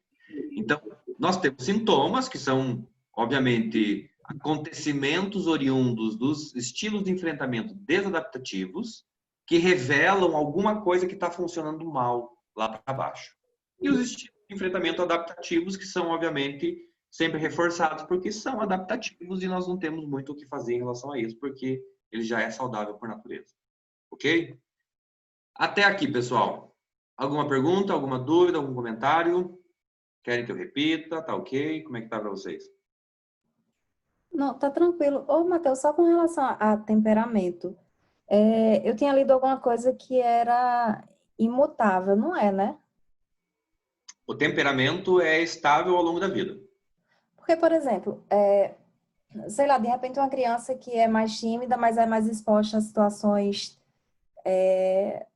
Então, nós temos sintomas que são, obviamente, acontecimentos oriundos dos estilos de enfrentamento desadaptativos que revelam alguma coisa que está funcionando mal lá para baixo. E os estilos de enfrentamento adaptativos que são, obviamente, sempre reforçados porque são adaptativos e nós não temos muito o que fazer em relação a isso porque ele já é saudável por natureza. Ok? Até aqui, pessoal. Alguma pergunta, alguma dúvida, algum comentário? Querem que eu repita? Tá ok? Como é que tá para vocês? Não, tá tranquilo. Ô, Matheus, só com relação a temperamento, eu tinha lido alguma coisa que era imutável, não é, né? O temperamento é estável ao longo da vida. Porque, por exemplo, sei lá, de repente uma criança que é mais tímida, mas é mais exposta a situações,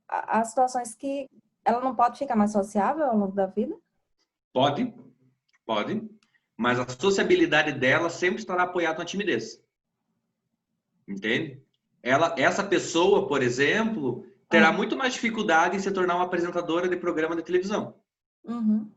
a situações que ela não pode ficar mais sociável ao longo da vida? Pode, pode, mas a sociabilidade dela sempre estará apoiada na timidez. Entende? Essa pessoa, por exemplo, terá muito mais dificuldade em se tornar uma apresentadora de programa de televisão. Uhum.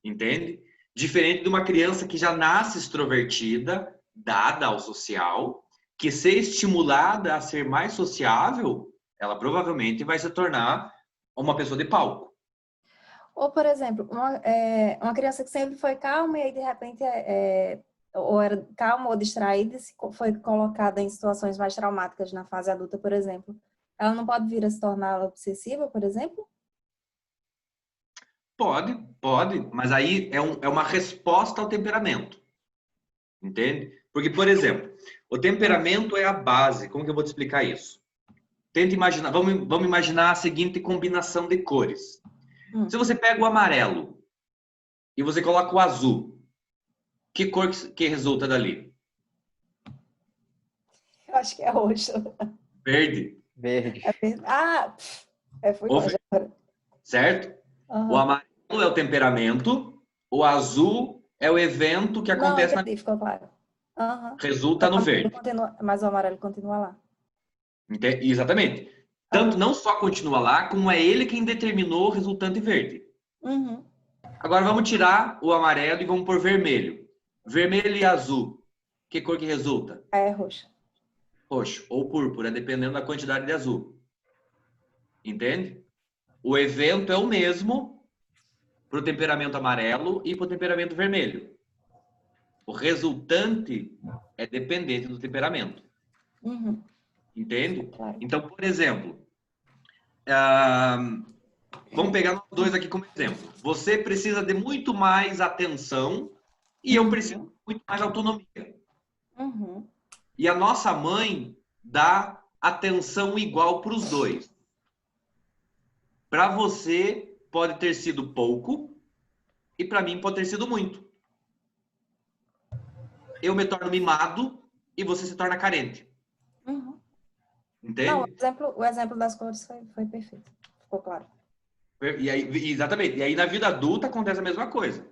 Entende? Diferente de uma criança que já nasce extrovertida, dada ao social, que ser estimulada a ser mais sociável, ela provavelmente vai se tornar uma pessoa de palco. Ou, por exemplo, uma criança que sempre foi calma e aí, de repente, ou era calma ou distraída e foi colocada em situações mais traumáticas na fase adulta, por exemplo. Ela não pode vir a se tornar obsessiva, por exemplo? Pode, mas aí é uma resposta ao temperamento. Entende? Porque, por exemplo, o temperamento é a base. Como que eu vou te explicar isso? Tenta imaginar, vamos imaginar a seguinte combinação de cores. Se você pega o amarelo e você coloca o azul, que cor que resulta dali? Eu acho que é roxo. Verde. Verde. Foi longe agora. Certo? Uhum. O amarelo é o temperamento, o azul é o evento que Não, acontece entendi, ficou claro. Uhum. resulta no verde. Mas o amarelo continua lá. Exatamente. Tanto não só continua lá, como é ele quem determinou o resultante verde. Uhum. Agora vamos tirar o amarelo e vamos pôr vermelho. Vermelho e azul. Que cor que resulta? É roxo. Roxo ou púrpura, dependendo da quantidade de azul. Entende? O evento é o mesmo para o temperamento amarelo e para o temperamento vermelho. O resultante é dependente do temperamento. Uhum. Entende? Claro. Então, por exemplo, vamos pegar nós dois aqui como exemplo. Você precisa de muito mais atenção e eu preciso de muito mais autonomia. Uhum. E a nossa mãe dá atenção igual para os dois. Para você pode ter sido pouco e para mim pode ter sido muito. Eu me torno mimado e você se torna carente. Uhum. Entende? Não, o exemplo das cores foi perfeito. Ficou claro. E aí, exatamente. E aí na vida adulta acontece a mesma coisa.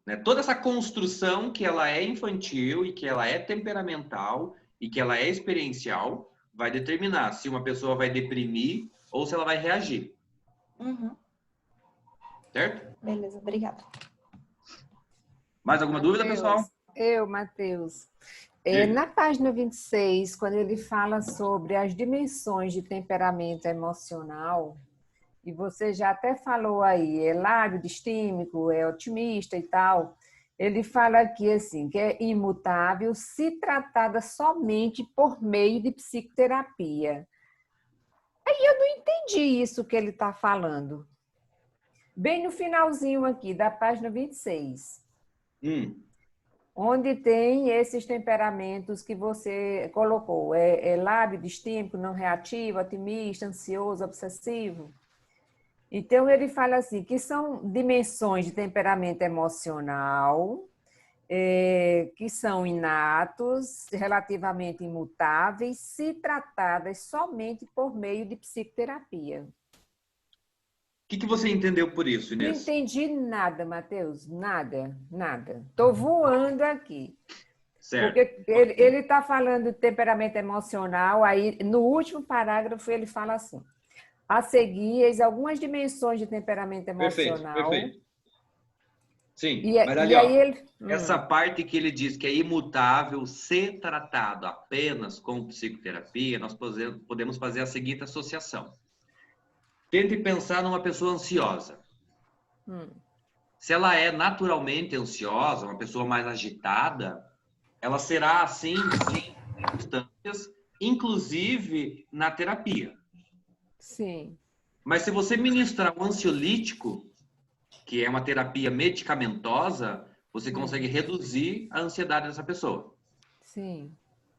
Né? Toda essa construção que ela é infantil e que ela é temperamental e que ela é experiencial vai determinar se uma pessoa vai deprimir ou se ela vai reagir. Uhum. Certo? Beleza, obrigada. Mais alguma dúvida, pessoal? Matheus. Diga. Na página 26, quando ele fala sobre as dimensões de temperamento emocional, e você já até falou aí, é lábio distímico, é otimista e tal, Ele fala aqui assim, que é imutável se tratada somente por meio de psicoterapia. Aí eu não entendi isso que ele está falando. Bem no finalzinho aqui, da página 26. Onde tem esses temperamentos que você colocou. É lábio, distímico, não reativo, otimista, ansioso, obsessivo. Então, ele fala assim, que são dimensões de temperamento emocional, que são inatos, relativamente imutáveis, se tratadas somente por meio de psicoterapia. O que você entendeu por isso, Não Inês? entendi nada, Matheus, nada. Estou voando aqui. Certo. Porque ele está falando de temperamento emocional, aí no último parágrafo ele fala assim, a seguir, eis algumas dimensões de temperamento emocional. Perfeito. Sim, E mas ali, aí ele... essa parte que ele diz que é imutável, ser tratado apenas com psicoterapia, nós podemos fazer a seguinte associação. Tente pensar numa pessoa ansiosa. Se ela é naturalmente ansiosa, uma pessoa mais agitada, ela será assim, sim, em circunstâncias, inclusive na terapia. Sim. Mas se você ministrar um ansiolítico, que é uma terapia medicamentosa, você consegue reduzir a ansiedade dessa pessoa. Sim.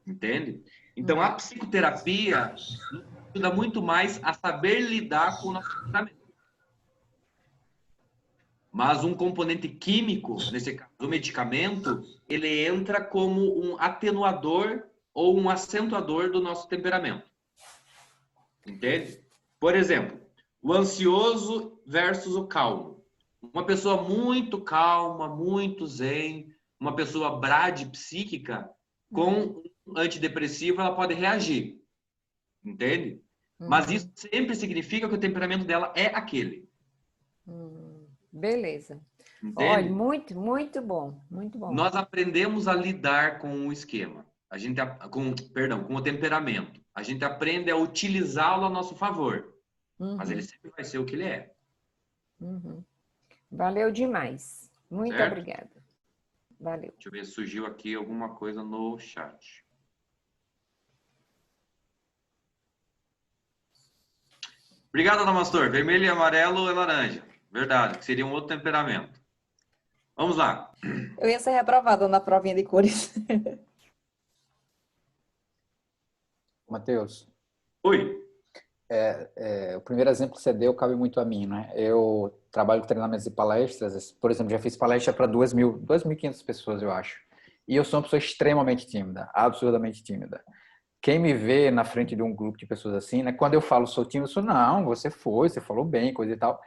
Entende? Então, a psicoterapia ajuda muito mais a saber lidar com o nosso comportamento. Mas um componente químico, nesse caso, o medicamento, ele entra como um atenuador ou um acentuador do nosso temperamento. Entende? Por exemplo, o ansioso versus o calmo. Uma pessoa muito calma, muito zen, uma pessoa bradipsíquica, com um antidepressivo, ela pode reagir. Entende? Mas isso sempre significa que o temperamento dela é aquele. Beleza. Entende? Olha, muito bom. Nós aprendemos a lidar com o esquema. Com o temperamento. A gente aprende a utilizá-lo a nosso favor. Mas ele sempre vai ser o que ele é. Valeu demais. Muito Certo? obrigada. Valeu. Deixa eu ver se surgiu aqui alguma coisa no chat. Obrigado, Damastor. Vermelho e amarelo é laranja. Verdade, que seria um outro temperamento. Vamos lá. Eu ia ser reprovada na provinha de cores. Matheus, Oi. o primeiro exemplo que você deu cabe muito a mim, né? Eu trabalho com treinamentos e palestras, por exemplo, já fiz palestra para 2.500 pessoas, eu acho. E eu sou uma pessoa extremamente tímida, absurdamente tímida. Quem me vê na frente de um grupo de pessoas assim, né? Quando eu falo sou tímido, eu sou, não, você falou bem, coisa e tal.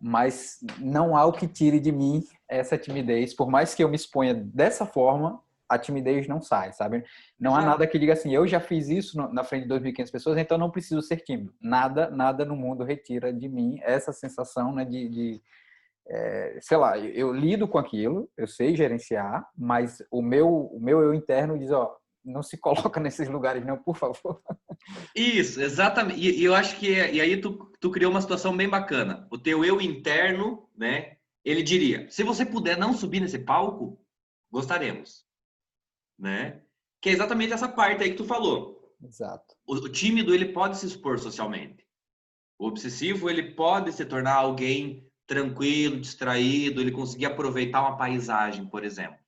Mas não há o que tire de mim essa timidez. Por mais que eu me exponha dessa forma, a timidez não sai, sabe? Não há nada que diga assim, eu já fiz isso na frente de 2.500 pessoas, então não preciso ser tímido. Nada no mundo retira de mim essa sensação, né, sei lá, eu lido com aquilo, eu sei gerenciar, mas o meu eu interno diz, ó, não se coloca nesses lugares não, por favor. Isso, exatamente. E eu acho que e aí tu criou uma situação bem bacana. O teu eu interno, né? Ele diria: se você puder não subir nesse palco, gostaríamos, né? Que é exatamente essa parte aí que tu falou. Exato. O tímido, ele pode se expor socialmente. O obsessivo, ele pode se tornar alguém tranquilo, distraído, ele conseguir aproveitar uma paisagem, por exemplo.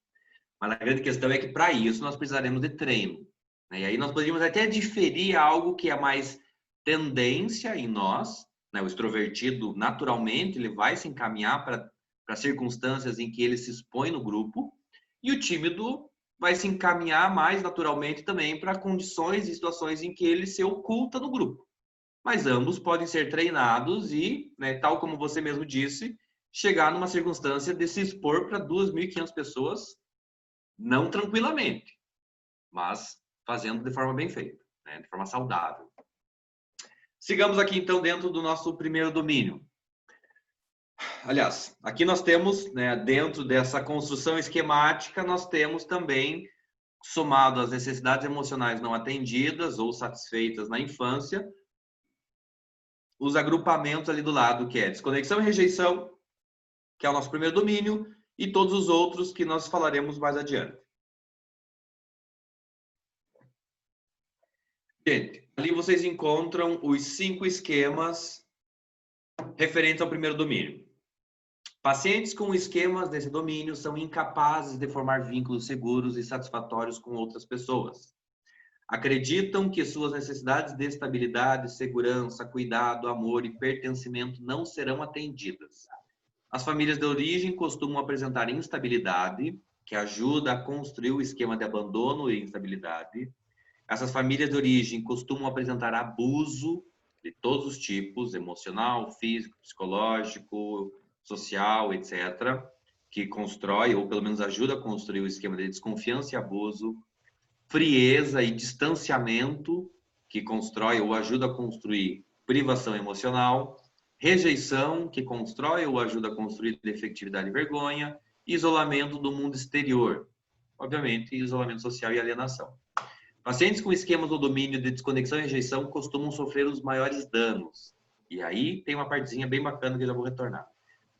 Mas a grande questão é que, para isso, nós precisaremos de treino. Né? E aí nós poderíamos até diferir algo que é mais tendência em nós. Né? O extrovertido, naturalmente, ele vai se encaminhar para circunstâncias em que ele se expõe no grupo. E o tímido vai se encaminhar mais naturalmente também para condições e situações em que ele se oculta no grupo. Mas ambos podem ser treinados e, né, tal como você mesmo disse, chegar numa circunstância de se expor para 2.500 pessoas, não tranquilamente, mas fazendo de forma bem feita, né, de forma saudável. Sigamos aqui, então, dentro do nosso primeiro domínio. Aliás, aqui nós temos, né, dentro dessa construção esquemática, nós temos também, somado às necessidades emocionais não atendidas ou satisfeitas na infância, os agrupamentos ali do lado, que é desconexão e rejeição, que é o nosso primeiro domínio, e todos os outros que nós falaremos mais adiante. Gente, ali vocês encontram os 5 esquemas referentes ao primeiro domínio. Pacientes com esquemas desse domínio são incapazes de formar vínculos seguros e satisfatórios com outras pessoas. Acreditam que suas necessidades de estabilidade, segurança, cuidado, amor e pertencimento não serão atendidas. As famílias de origem costumam apresentar instabilidade, que ajuda a construir o esquema de abandono e instabilidade. Essas famílias de origem costumam apresentar abuso de todos os tipos, emocional, físico, psicológico, social, etc., que constrói, ou pelo menos ajuda a construir o esquema de desconfiança e abuso. Frieza e distanciamento, que constrói ou ajuda a construir privação emocional. Rejeição, que constrói ou ajuda a construir defectividade e vergonha. Isolamento do mundo exterior. Obviamente, isolamento social e alienação. Pacientes com esquemas do domínio de desconexão e rejeição costumam sofrer os maiores danos. E aí tem uma partezinha bem bacana que eu já vou retornar.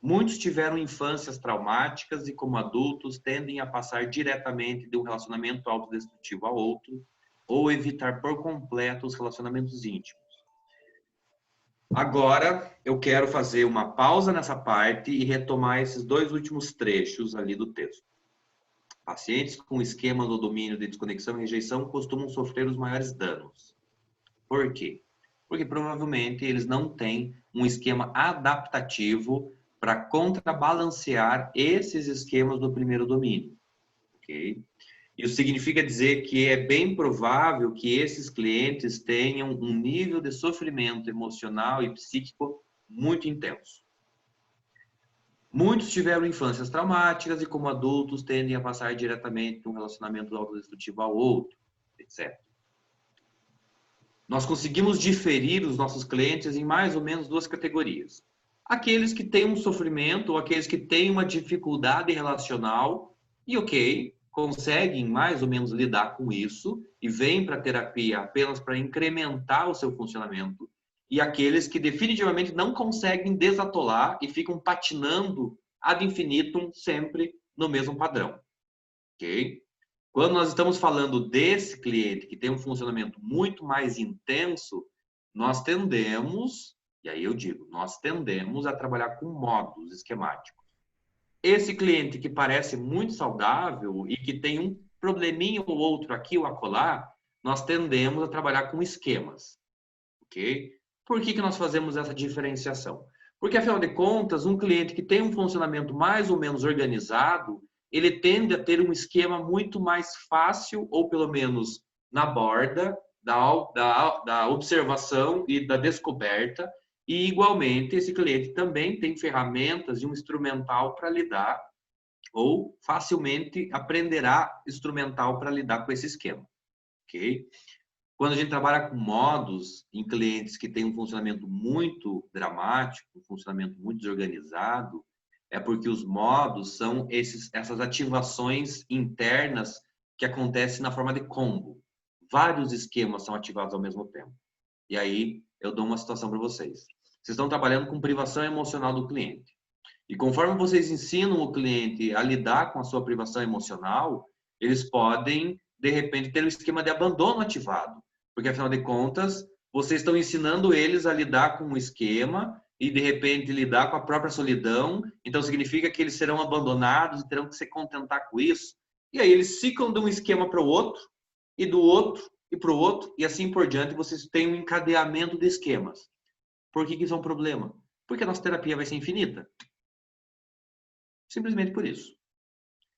Muitos tiveram infâncias traumáticas e, como adultos, tendem a passar diretamente de um relacionamento autodestrutivo a outro ou evitar por completo os relacionamentos íntimos. Agora, eu quero fazer uma pausa nessa parte e retomar esses 2 últimos trechos ali do texto. Pacientes com esquema do domínio de desconexão e rejeição costumam sofrer os maiores danos. Por quê? Porque provavelmente eles não têm um esquema adaptativo para contrabalancear esses esquemas do primeiro domínio. Ok? Isso significa dizer que é bem provável que esses clientes tenham um nível de sofrimento emocional e psíquico muito intenso. Muitos tiveram infâncias traumáticas e, como adultos, tendem a passar diretamente de um relacionamento autodestrutivo ao outro, etc. Nós conseguimos diferir os nossos clientes em mais ou menos 2 categorias. Aqueles que têm um sofrimento ou aqueles que têm uma dificuldade relacional e, ok, conseguem mais ou menos lidar com isso e vêm para a terapia apenas para incrementar o seu funcionamento. E aqueles que definitivamente não conseguem desatolar e ficam patinando ad infinitum sempre no mesmo padrão. Ok? Quando nós estamos falando desse cliente que tem um funcionamento muito mais intenso, nós tendemos, e aí eu digo, nós tendemos a trabalhar com modos esquemáticos. Esse cliente que parece muito saudável e que tem um probleminha ou outro aqui ou acolá, nós tendemos a trabalhar com esquemas. Ok? Por que nós fazemos essa diferenciação? Porque, afinal de contas, um cliente que tem um funcionamento mais ou menos organizado, ele tende a ter um esquema muito mais fácil, ou pelo menos na borda, da observação e da descoberta. E, igualmente, esse cliente também tem ferramentas e um instrumental para lidar, ou facilmente aprenderá instrumental para lidar com esse esquema. Ok? Quando a gente trabalha com modos em clientes que têm um funcionamento muito dramático, um funcionamento muito desorganizado, é porque os modos são essas ativações internas que acontecem na forma de combo. Vários esquemas são ativados ao mesmo tempo. E aí eu dou uma situação para vocês. Vocês estão trabalhando com privação emocional do cliente. E conforme vocês ensinam o cliente a lidar com a sua privação emocional, eles podem, de repente, ter um esquema de abandono ativado. Porque, afinal de contas, vocês estão ensinando eles a lidar com um esquema e, de repente, lidar com a própria solidão. Então, significa que eles serão abandonados e terão que se contentar com isso. E aí, eles ficam de um esquema para o outro, e do outro, e para o outro, e assim por diante, vocês têm um encadeamento de esquemas. Por que isso é um problema? Porque a nossa terapia vai ser infinita. Simplesmente por isso.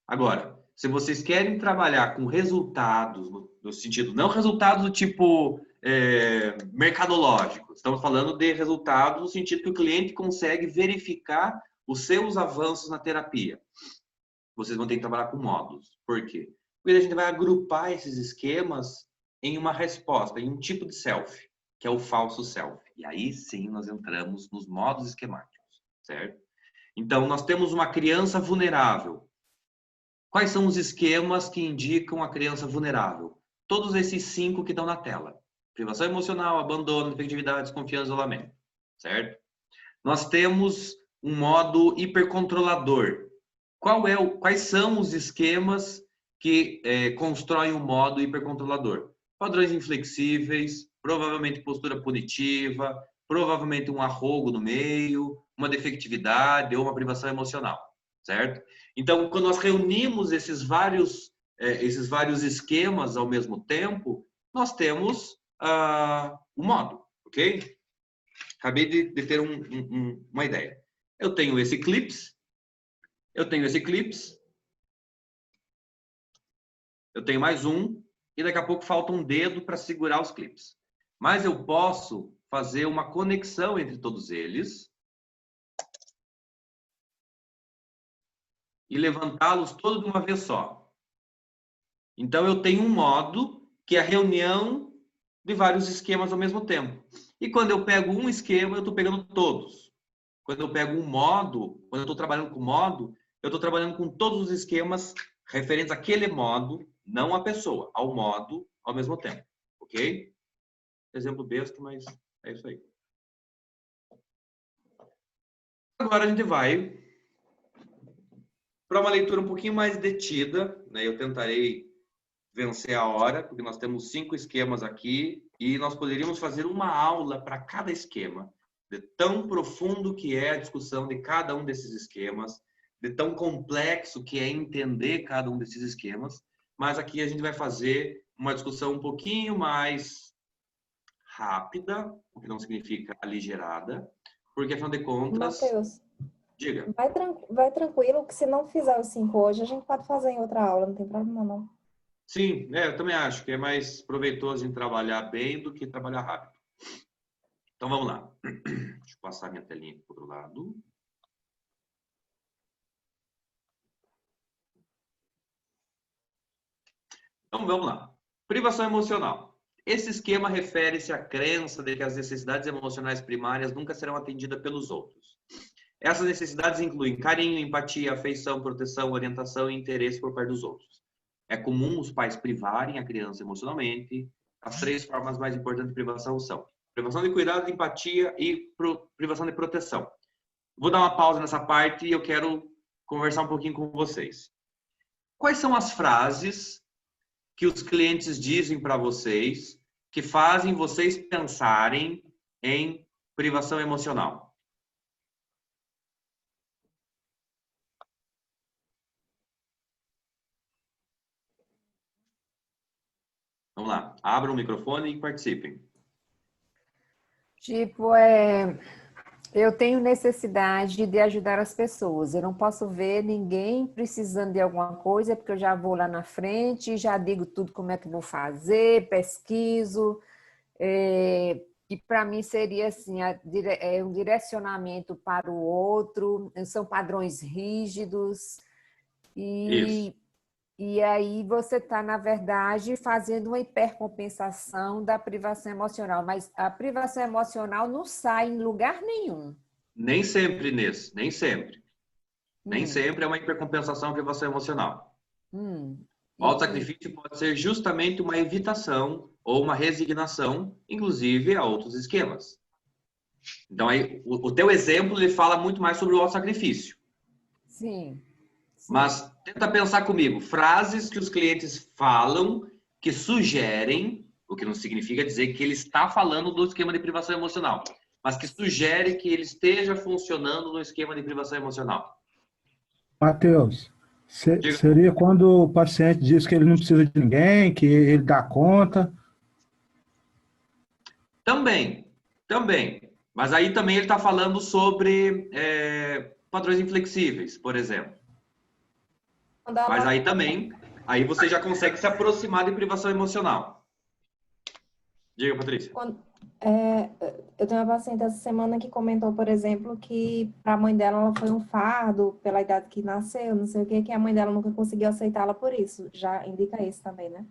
Agora, se vocês querem trabalhar com resultados, no sentido, não resultados do tipo mercadológico, estamos falando de resultados no sentido que o cliente consegue verificar os seus avanços na terapia. Vocês vão ter que trabalhar com módulos. Por quê? Porque a gente vai agrupar esses esquemas em uma resposta, em um tipo de self, que é o falso self. E aí sim nós entramos nos modos esquemáticos, certo? Então, nós temos uma criança vulnerável. Quais são os esquemas que indicam a criança vulnerável? Todos esses 5 que estão na tela. Privação emocional, abandono, defectividade, desconfiança, isolamento. Certo? Nós temos um modo hipercontrolador. quais são os esquemas que constroem o modo hipercontrolador? Padrões inflexíveis, provavelmente postura punitiva, provavelmente um arrogo no meio, uma defectividade ou uma privação emocional, certo? Então, quando nós reunimos esses vários esquemas ao mesmo tempo, nós temos o modo, ok? Acabei de ter uma ideia. Eu tenho esse eclipse, eu tenho mais um, e daqui a pouco falta um dedo para segurar os clipes. Mas eu posso fazer uma conexão entre todos eles e levantá-los todos de uma vez só. Então, eu tenho um modo que é a reunião de vários esquemas ao mesmo tempo. E quando eu pego um esquema, eu estou pegando todos. Quando eu pego um modo, quando eu estou trabalhando com modo, eu estou trabalhando com todos os esquemas referentes àquele modo, não à pessoa, ao modo ao mesmo tempo. Ok? Exemplo besta, mas é isso aí. Agora a gente vai para uma leitura um pouquinho mais detida, né? Eu tentarei vencer a hora, porque nós temos 5 esquemas aqui e nós poderíamos fazer uma aula para cada esquema, de tão profundo que é a discussão de cada um desses esquemas, de tão complexo que é entender cada um desses esquemas, mas aqui a gente vai fazer uma discussão um pouquinho mais rápida, o que não significa aligerada, porque afinal de contas... Matheus, diga. vai tranquilo, que se não fizer os 5 hoje, a gente pode fazer em outra aula, não tem problema não. Sim, eu também acho que é mais proveitoso em trabalhar bem do que trabalhar rápido. Então vamos lá. Deixa eu passar minha telinha aqui para o outro lado. Então vamos lá. Privação emocional. Esse esquema refere-se à crença de que as necessidades emocionais primárias nunca serão atendidas pelos outros. Essas necessidades incluem carinho, empatia, afeição, proteção, orientação e interesse por parte dos outros. É comum os pais privarem a criança emocionalmente. As 3 formas mais importantes de privação são privação de cuidado, de empatia e privação de proteção. Vou dar uma pausa nessa parte e eu quero conversar um pouquinho com vocês. Quais são as frases que os clientes dizem para vocês que fazem vocês pensarem em privação emocional? Vamos lá, abram o microfone e participem. Tipo, eu tenho necessidade de ajudar as pessoas. Eu não posso ver ninguém precisando de alguma coisa, porque eu já vou lá na frente, já digo tudo como é que vou fazer, pesquiso. E para mim seria assim, um direcionamento para o outro, são padrões rígidos. E aí você está, na verdade, fazendo uma hipercompensação da privação emocional. Mas a privação emocional não sai em lugar nenhum. Nem sempre, Inês. Nem sempre. Nem sempre é uma hipercompensação privação emocional. O autossacrifício pode ser justamente uma evitação ou uma resignação, inclusive a outros esquemas. Então, aí, o teu exemplo ele fala muito mais sobre o autossacrifício. Sim. Mas tenta pensar comigo, frases que os clientes falam que sugerem, o que não significa dizer que ele está falando do esquema de privação emocional, mas que sugere que ele esteja funcionando no esquema de privação emocional. Matheus, seria quando o paciente diz que ele não precisa de ninguém, que ele dá conta? Também. Mas aí também ele está falando sobre padrões inflexíveis, por exemplo. Mas aí também, aí você já consegue se aproximar de privação emocional. Diga, Patrícia. Eu tenho uma paciente essa semana que comentou, por exemplo, que para a mãe dela ela foi um fardo pela idade que nasceu, não sei o que a mãe dela nunca conseguiu aceitá-la por isso. Já indica isso também, né?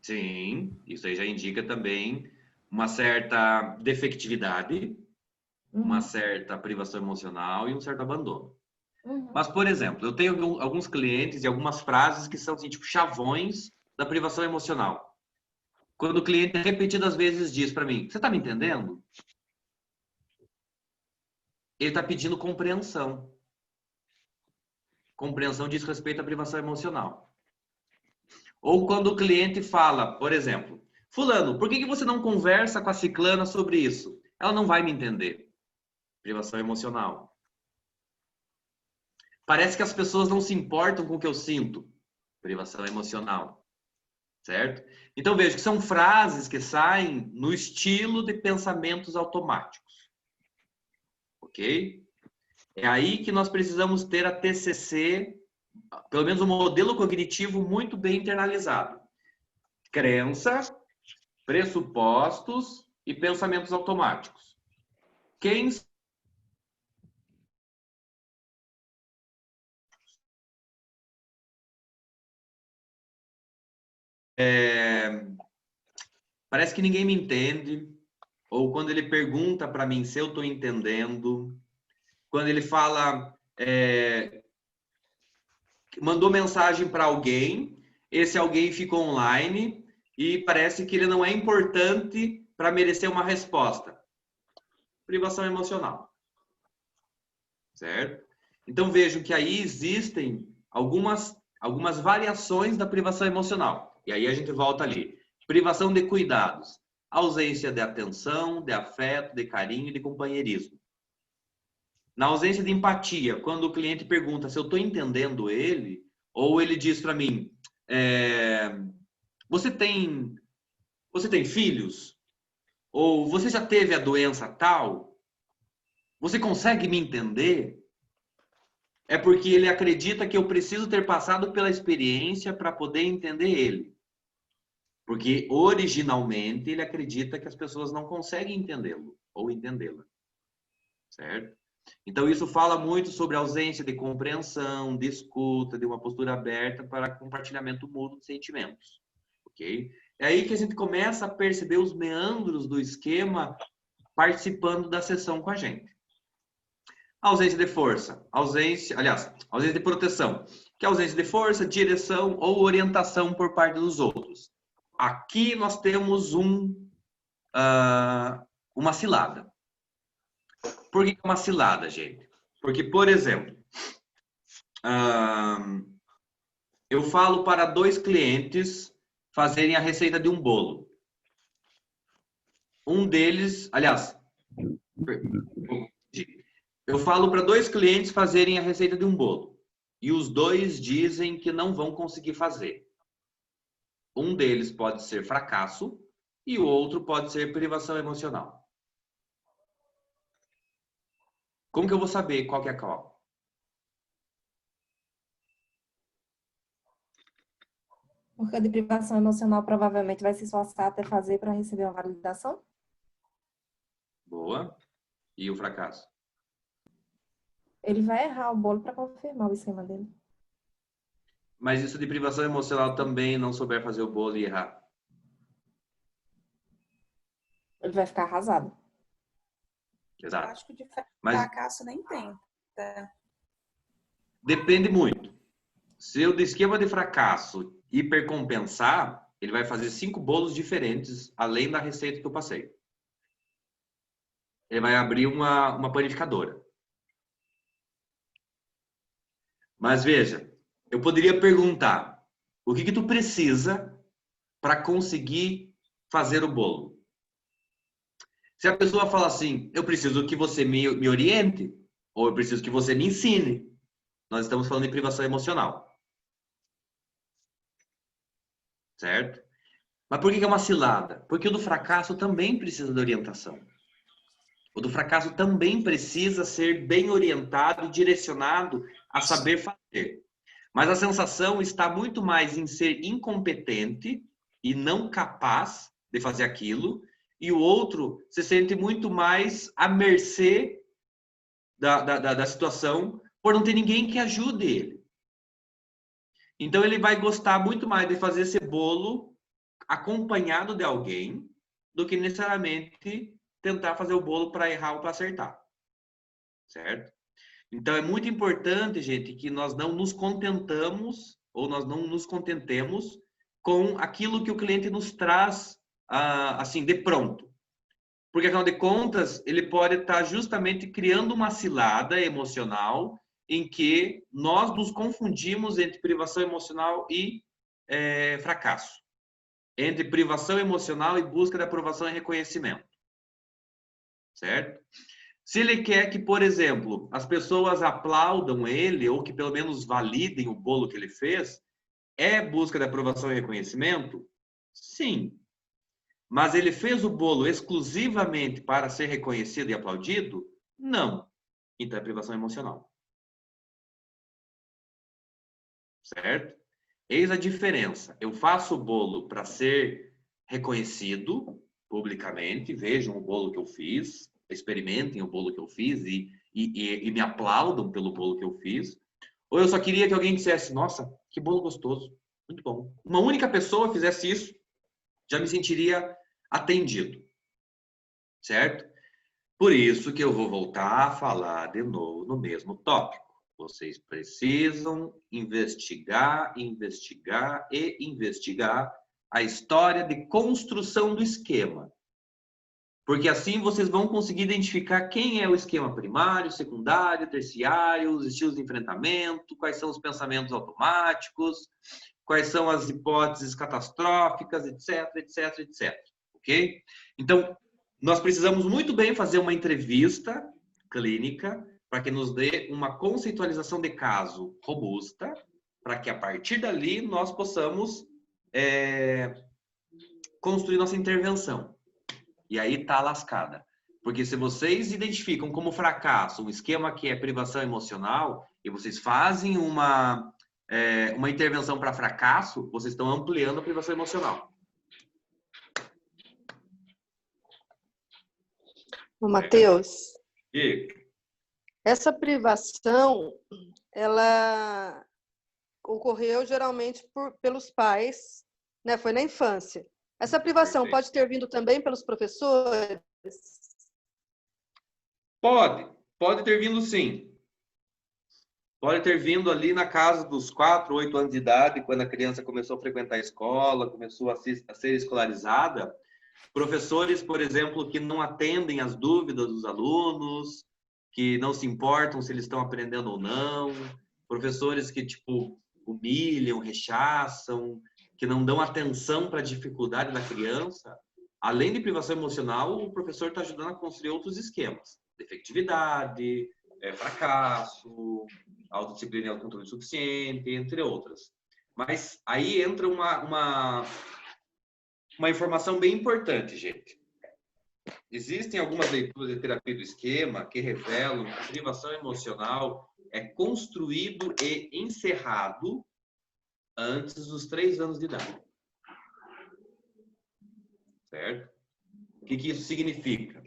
Sim, isso aí já indica também uma certa defectividade, uma certa privação emocional e um certo abandono. Mas, por exemplo, eu tenho alguns clientes e algumas frases que são assim, tipo chavões da privação emocional. Quando o cliente repetidas vezes diz para mim, você está me entendendo? Ele está pedindo compreensão. compreensão diz respeito à privação emocional. Ou quando o cliente fala, por exemplo, fulano, por que você não conversa com a ciclana sobre isso? Ela não vai me entender. Privação emocional. Parece que as pessoas não se importam com o que eu sinto. Privação emocional. Certo? Então, veja que são frases que saem no estilo de pensamentos automáticos. Ok? É aí que nós precisamos ter a TCC, pelo menos um modelo cognitivo muito bem internalizado. Crença, pressupostos e pensamentos automáticos. Quem parece que ninguém me entende, ou quando ele pergunta para mim se eu estou entendendo, quando ele fala, mandou mensagem para alguém, esse alguém ficou online e parece que ele não é importante para merecer uma resposta. Privação emocional. Certo? Então vejam que aí existem algumas variações da privação emocional. E aí a gente volta ali. Privação de cuidados. Ausência de atenção, de afeto, de carinho e de companheirismo. Na ausência de empatia, quando o cliente pergunta se eu estou entendendo ele, ou ele diz para mim, você tem filhos? Ou você já teve a doença tal? Você consegue me entender? É porque ele acredita que eu preciso ter passado pela experiência para poder entender ele. Porque originalmente ele acredita que as pessoas não conseguem entendê-lo ou entendê-la. Certo? Então isso fala muito sobre a ausência de compreensão, de escuta, de uma postura aberta para compartilhamento mútuo de sentimentos. Ok? É aí que a gente começa a perceber os meandros do esquema participando da sessão com a gente. Ausência de força, ausência de proteção, que é ausência de força, direção ou orientação por parte dos outros. Aqui nós temos uma cilada. Por que uma cilada, gente? Porque, por exemplo, eu falo para 2 clientes fazerem a receita de um bolo. Um deles, eu falo para 2 clientes fazerem a receita de um bolo. E os 2 dizem que não vão conseguir fazer. Um deles pode ser fracasso e o outro pode ser privação emocional. Como que eu vou saber qual que é qual? Porque a de privação emocional provavelmente vai se esforçar até fazer para receber uma validação? Boa. E o fracasso? Ele vai errar o bolo para confirmar o esquema dele. Mas isso de privação emocional também não souber fazer o bolo e errar. Ele vai ficar arrasado. Eu Exato. acho que de Mas fracasso nem tem. depende muito. Se o do esquema de fracasso hipercompensar, ele vai fazer 5 bolos diferentes, além da receita que eu passei. Ele vai abrir uma panificadora. Mas veja, eu poderia perguntar, o que tu precisa para conseguir fazer o bolo? Se a pessoa fala assim, eu preciso que você me oriente, ou eu preciso que você me ensine, nós estamos falando de privação emocional. Certo? Mas por que é uma cilada? Porque o do fracasso também precisa de orientação. O do fracasso também precisa ser bem orientado e direcionado a saber fazer. Mas a sensação está muito mais em ser incompetente e não capaz de fazer aquilo, e o outro se sente muito mais à mercê da situação por não ter ninguém que ajude ele. Então ele vai gostar muito mais de fazer esse bolo acompanhado de alguém do que necessariamente tentar fazer o bolo para errar ou para acertar. Certo? Então é muito importante, gente, que nós não nos contentamos ou nós não nos contentemos com aquilo que o cliente nos traz assim de pronto. Porque afinal de contas, ele pode estar justamente criando uma cilada emocional em que nós nos confundimos entre privação emocional e fracasso. Entre privação emocional e busca de aprovação e reconhecimento. Certo? Se ele quer que, por exemplo, as pessoas aplaudam ele, ou que pelo menos validem o bolo que ele fez, é busca de aprovação e reconhecimento? Sim. Mas ele fez o bolo exclusivamente para ser reconhecido e aplaudido? Não. Então é privação emocional. Certo? Eis a diferença. Eu faço o bolo para ser reconhecido publicamente, vejam o bolo que eu fiz, experimentem o bolo que eu fiz e me aplaudam pelo bolo que eu fiz. Ou eu só queria que alguém dissesse, nossa, que bolo gostoso, muito bom. Uma única pessoa fizesse isso, já me sentiria atendido. Certo? Por isso que eu vou voltar a falar de novo no mesmo tópico. Vocês precisam investigar, investigar e investigar a história de construção do esquema. Porque assim vocês vão conseguir identificar quem é o esquema primário, secundário, terciário, os estilos de enfrentamento, quais são os pensamentos automáticos, quais são as hipóteses catastróficas, etc, etc, etc. Ok? Então, nós precisamos muito bem fazer uma entrevista clínica para que nos dê uma conceitualização de caso robusta, para que a partir dali nós possamos construir nossa intervenção. E aí tá a lascada. Porque se vocês identificam como fracasso um esquema que é privação emocional e vocês fazem uma intervenção para fracasso, vocês estão ampliando a privação emocional. Ô, Matheus, E essa privação, ela ocorreu geralmente pelos pais, né? Foi na infância. Essa privação Perfeito. pode ter vindo também pelos professores? Pode ter vindo sim. Pode ter vindo ali na casa dos 4, 8 anos de idade, quando a criança começou a frequentar a escola, começou a ser escolarizada. Professores, por exemplo, que não atendem às dúvidas dos alunos, que não se importam se eles estão aprendendo ou não. Professores que, tipo, humilham, rechaçam, que não dão atenção para a dificuldade da criança. Além de privação emocional, o professor está ajudando a construir outros esquemas. Defectividade, fracasso, autodisciplina e autocontrole suficiente, entre outras. Mas aí entra uma informação bem importante, gente. Existem algumas leituras de terapia do esquema que revelam que a privação emocional é construído e encerrado antes dos 3 anos de idade. Certo? O que isso significa?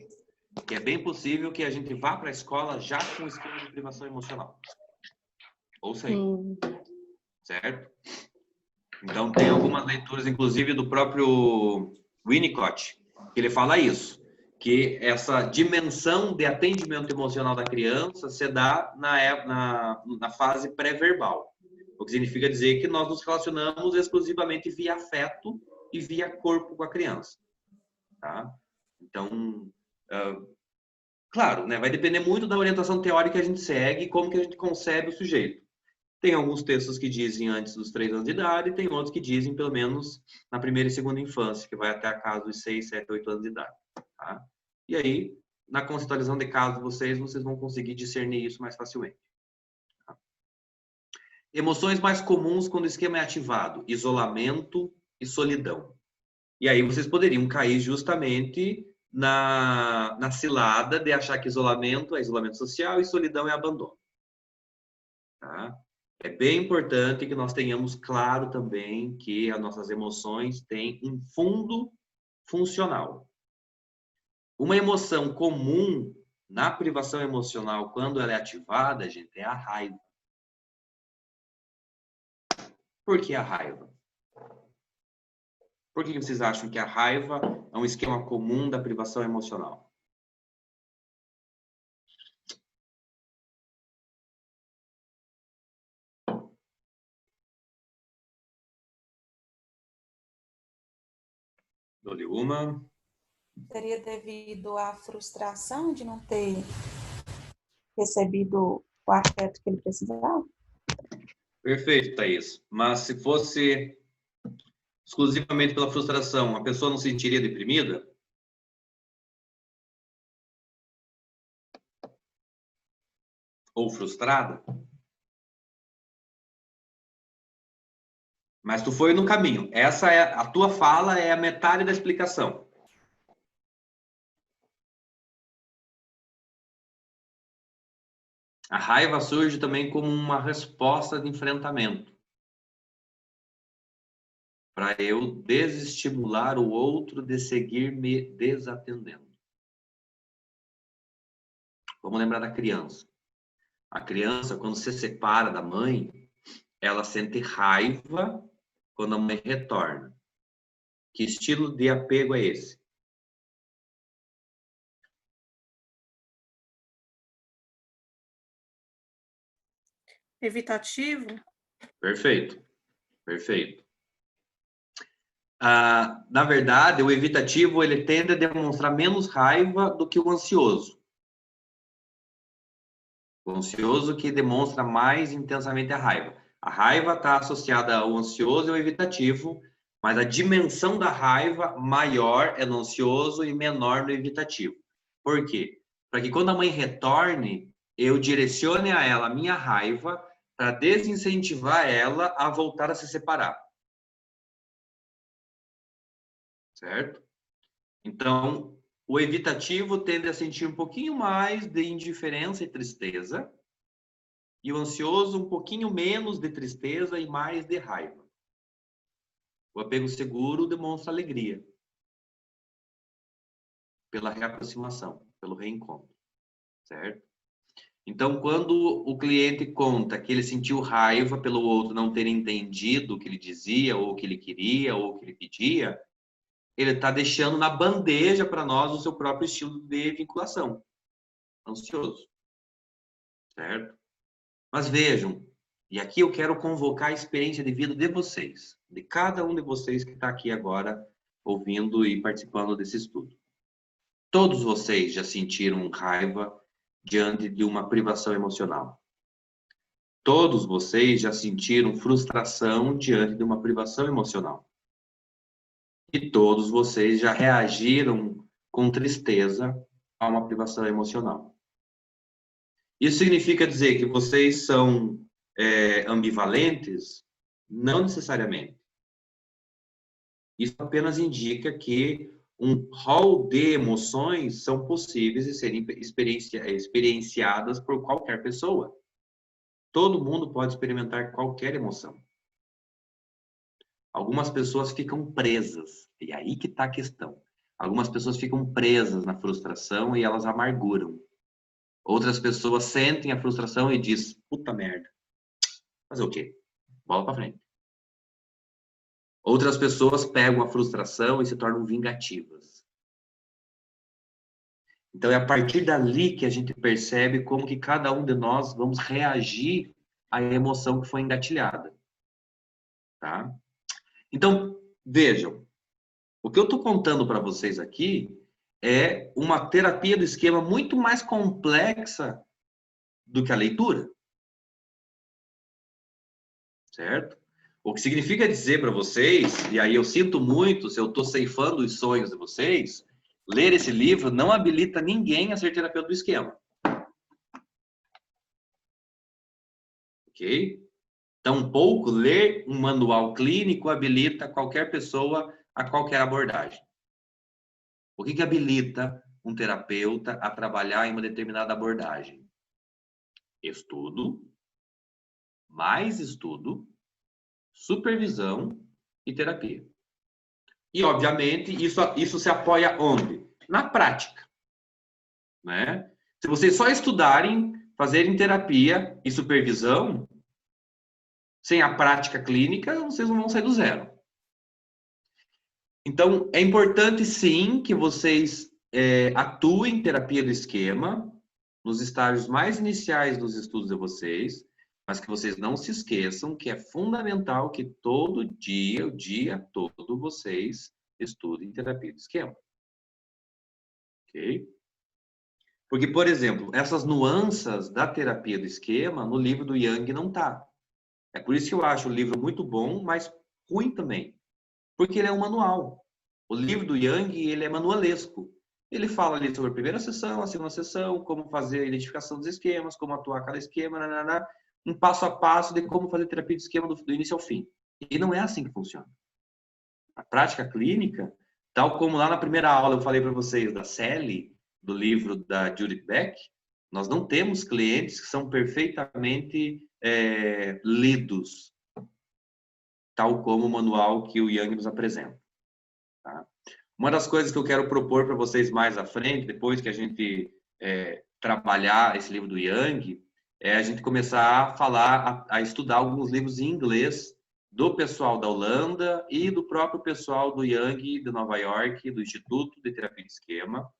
Que é bem possível que a gente vá para a escola já com o esquema de privação emocional. Ou sem. Certo? Então, tem algumas leituras, inclusive, do próprio Winnicott, que ele fala isso, que essa dimensão de atendimento emocional da criança se dá na fase pré-verbal. O que significa dizer que nós nos relacionamos exclusivamente via afeto e via corpo com a criança. Tá? Então, claro, né, vai depender muito da orientação teórica que a gente segue e como que a gente concebe o sujeito. Tem alguns textos que dizem antes dos 3 anos de idade, e tem outros que dizem pelo menos na primeira e segunda infância, que vai até a casa dos 6, 7, 8 anos de idade. Tá? E aí, na conceitualização de caso vocês vão conseguir discernir isso mais facilmente. Tá? Emoções mais comuns quando o esquema é ativado: isolamento e solidão. E aí vocês poderiam cair justamente na cilada de achar que isolamento é isolamento social e solidão é abandono. Tá? É bem importante que nós tenhamos claro também que as nossas emoções têm um fundo funcional. Uma emoção comum na privação emocional, quando ela é ativada, gente, é a raiva. Por que a raiva? Por que vocês acham que a raiva é um esquema comum da privação emocional? Dou-lhe uma. Seria devido à frustração de não ter recebido o afeto que ele precisava. Perfeito, Thaís. Mas se fosse exclusivamente pela frustração, a pessoa não se sentiria deprimida? Ou frustrada? Mas tu foi no caminho. Essa é a tua fala, é a metade da explicação. A raiva surge também como uma resposta de enfrentamento, para eu desestimular o outro de seguir me desatendendo. Vamos lembrar da criança. A criança, quando se separa da mãe, ela sente raiva quando a mãe retorna. Que estilo de apego é esse? Evitativo? Perfeito, perfeito. Na verdade, o evitativo ele tende a demonstrar menos raiva do que o ansioso. O ansioso que demonstra mais intensamente a raiva. A raiva está associada ao ansioso e ao evitativo, mas a dimensão da raiva maior é no ansioso e menor no evitativo. Por quê? Para que quando a mãe retorne, eu direcione a ela a minha raiva para desincentivar ela a voltar a se separar. Certo? Então, o evitativo tende a sentir um pouquinho mais de indiferença e tristeza, e o ansioso um pouquinho menos de tristeza e mais de raiva. O apego seguro demonstra alegria pela reaproximação, pelo reencontro, certo? Então, quando o cliente conta que ele sentiu raiva pelo outro não ter entendido o que ele dizia, ou o que ele queria, ou o que ele pedia, ele está deixando na bandeja para nós o seu próprio estilo de vinculação, ansioso, certo? Mas vejam, e aqui eu quero convocar a experiência de vida de vocês, de cada um de vocês que está aqui agora ouvindo e participando desse estudo. Todos vocês já sentiram raiva diante de uma privação emocional. Todos vocês já sentiram frustração diante de uma privação emocional. E todos vocês já reagiram com tristeza a uma privação emocional. Isso significa dizer que vocês são ambivalentes? Não necessariamente. Isso apenas indica que um rol de emoções são possíveis de serem experienciadas por qualquer pessoa. Todo mundo pode experimentar qualquer emoção. Algumas pessoas ficam presas, e aí que está a questão. Algumas pessoas ficam presas na frustração e elas amarguram. Outras pessoas sentem a frustração e dizem, puta merda, fazer o quê? Bola pra frente. Outras pessoas pegam a frustração e se tornam vingativas. Então é a partir dali que a gente percebe como que cada um de nós vamos reagir à emoção que foi engatilhada. Tá? Então, vejam, o que eu estou contando para vocês aqui é uma terapia do esquema muito mais complexa do que a leitura. Certo? O que significa dizer para vocês, e aí eu sinto muito se eu estou ceifando os sonhos de vocês, ler esse livro não habilita ninguém a ser terapeuta do esquema. Ok? Tampouco ler um manual clínico habilita qualquer pessoa a qualquer abordagem. O que habilita um terapeuta a trabalhar em uma determinada abordagem? Estudo, mais estudo, supervisão e terapia. E, obviamente, isso se apoia onde? Na prática. Né? Se vocês só estudarem, fazerem terapia e supervisão, sem a prática clínica, vocês não vão sair do zero. Então, é importante, sim, que vocês atuem em terapia do esquema, nos estágios mais iniciais dos estudos de vocês, mas que vocês não se esqueçam que é fundamental que todo dia, o dia todo, vocês estudem terapia do esquema. Ok? Porque, por exemplo, essas nuances da terapia do esquema, no livro do Jung não tá. É por isso que eu acho o livro muito bom, mas ruim também. Porque ele é um manual. O livro do Jung, ele é manualesco. Ele fala ali sobre a primeira sessão, a segunda sessão, como fazer a identificação dos esquemas, como atuar cada esquema, nanana, um passo a passo de como fazer terapia de esquema do início ao fim. E não é assim que funciona. A prática clínica, tal como lá na primeira aula eu falei para vocês da Sally, do livro da Judith Beck, nós não temos clientes que são perfeitamente lidos, tal como o manual que o Jung nos apresenta. Tá? Uma das coisas que eu quero propor para vocês mais à frente, depois que a gente trabalhar esse livro do Jung, é a gente começar a falar, a estudar alguns livros em inglês do pessoal da Holanda e do próprio pessoal do Jung de Nova York, do Instituto de Terapia de Esquema,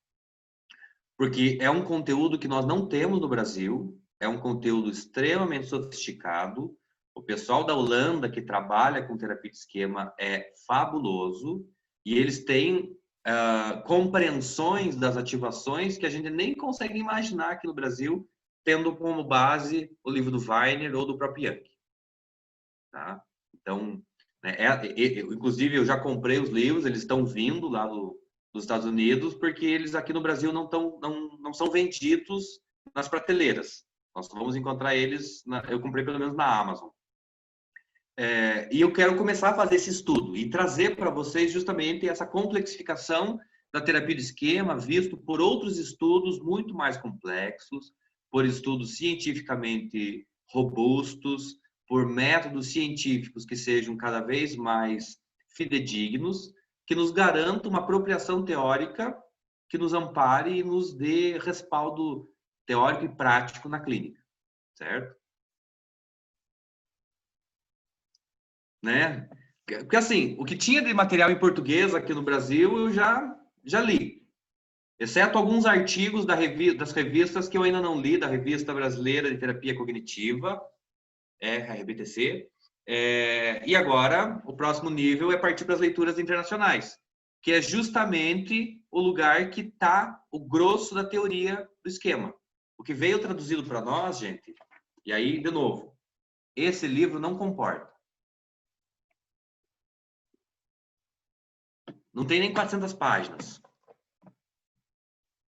porque é um conteúdo que nós não temos no Brasil, é um conteúdo extremamente sofisticado. O pessoal da Holanda que trabalha com terapia de esquema é fabuloso e eles têm compreensões das ativações que a gente nem consegue imaginar aqui no Brasil, tendo como base o livro do Weiner ou do próprio Jung. Tá? Então, inclusive eu já comprei os livros, eles estão vindo lá dos Estados Unidos, porque eles aqui no Brasil não são vendidos nas prateleiras. Nós vamos encontrar eles, eu comprei pelo menos na Amazon. E eu quero começar a fazer esse estudo e trazer para vocês justamente essa complexificação da terapia de esquema, visto por outros estudos muito mais complexos, por estudos cientificamente robustos, por métodos científicos que sejam cada vez mais fidedignos, que nos garantam uma apropriação teórica que nos ampare e nos dê respaldo teórico e prático na clínica, certo? Né? Porque assim, o que tinha de material em português aqui no Brasil eu já li, exceto alguns artigos das revistas que eu ainda não li, da Revista Brasileira de Terapia Cognitiva, a RBTC, e agora o próximo nível é partir para as leituras internacionais, que é justamente o lugar que está o grosso da teoria do esquema. O que veio traduzido para nós, gente, e aí, de novo, esse livro não comporta. Não tem nem 400 páginas.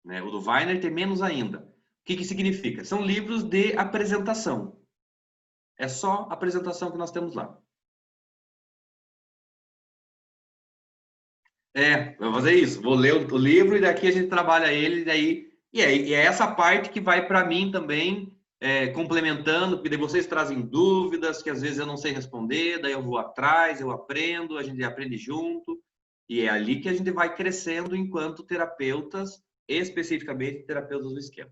Né? O do Weiner tem menos ainda. O que que significa? São livros de apresentação. É só a apresentação que nós temos lá. Vou fazer isso. Vou ler o livro e daqui a gente trabalha ele. E é essa parte que vai para mim também, complementando, porque daí vocês trazem dúvidas que às vezes eu não sei responder, daí eu vou atrás, eu aprendo, a gente aprende junto. E é ali que a gente vai crescendo enquanto terapeutas, especificamente terapeutas do esquema.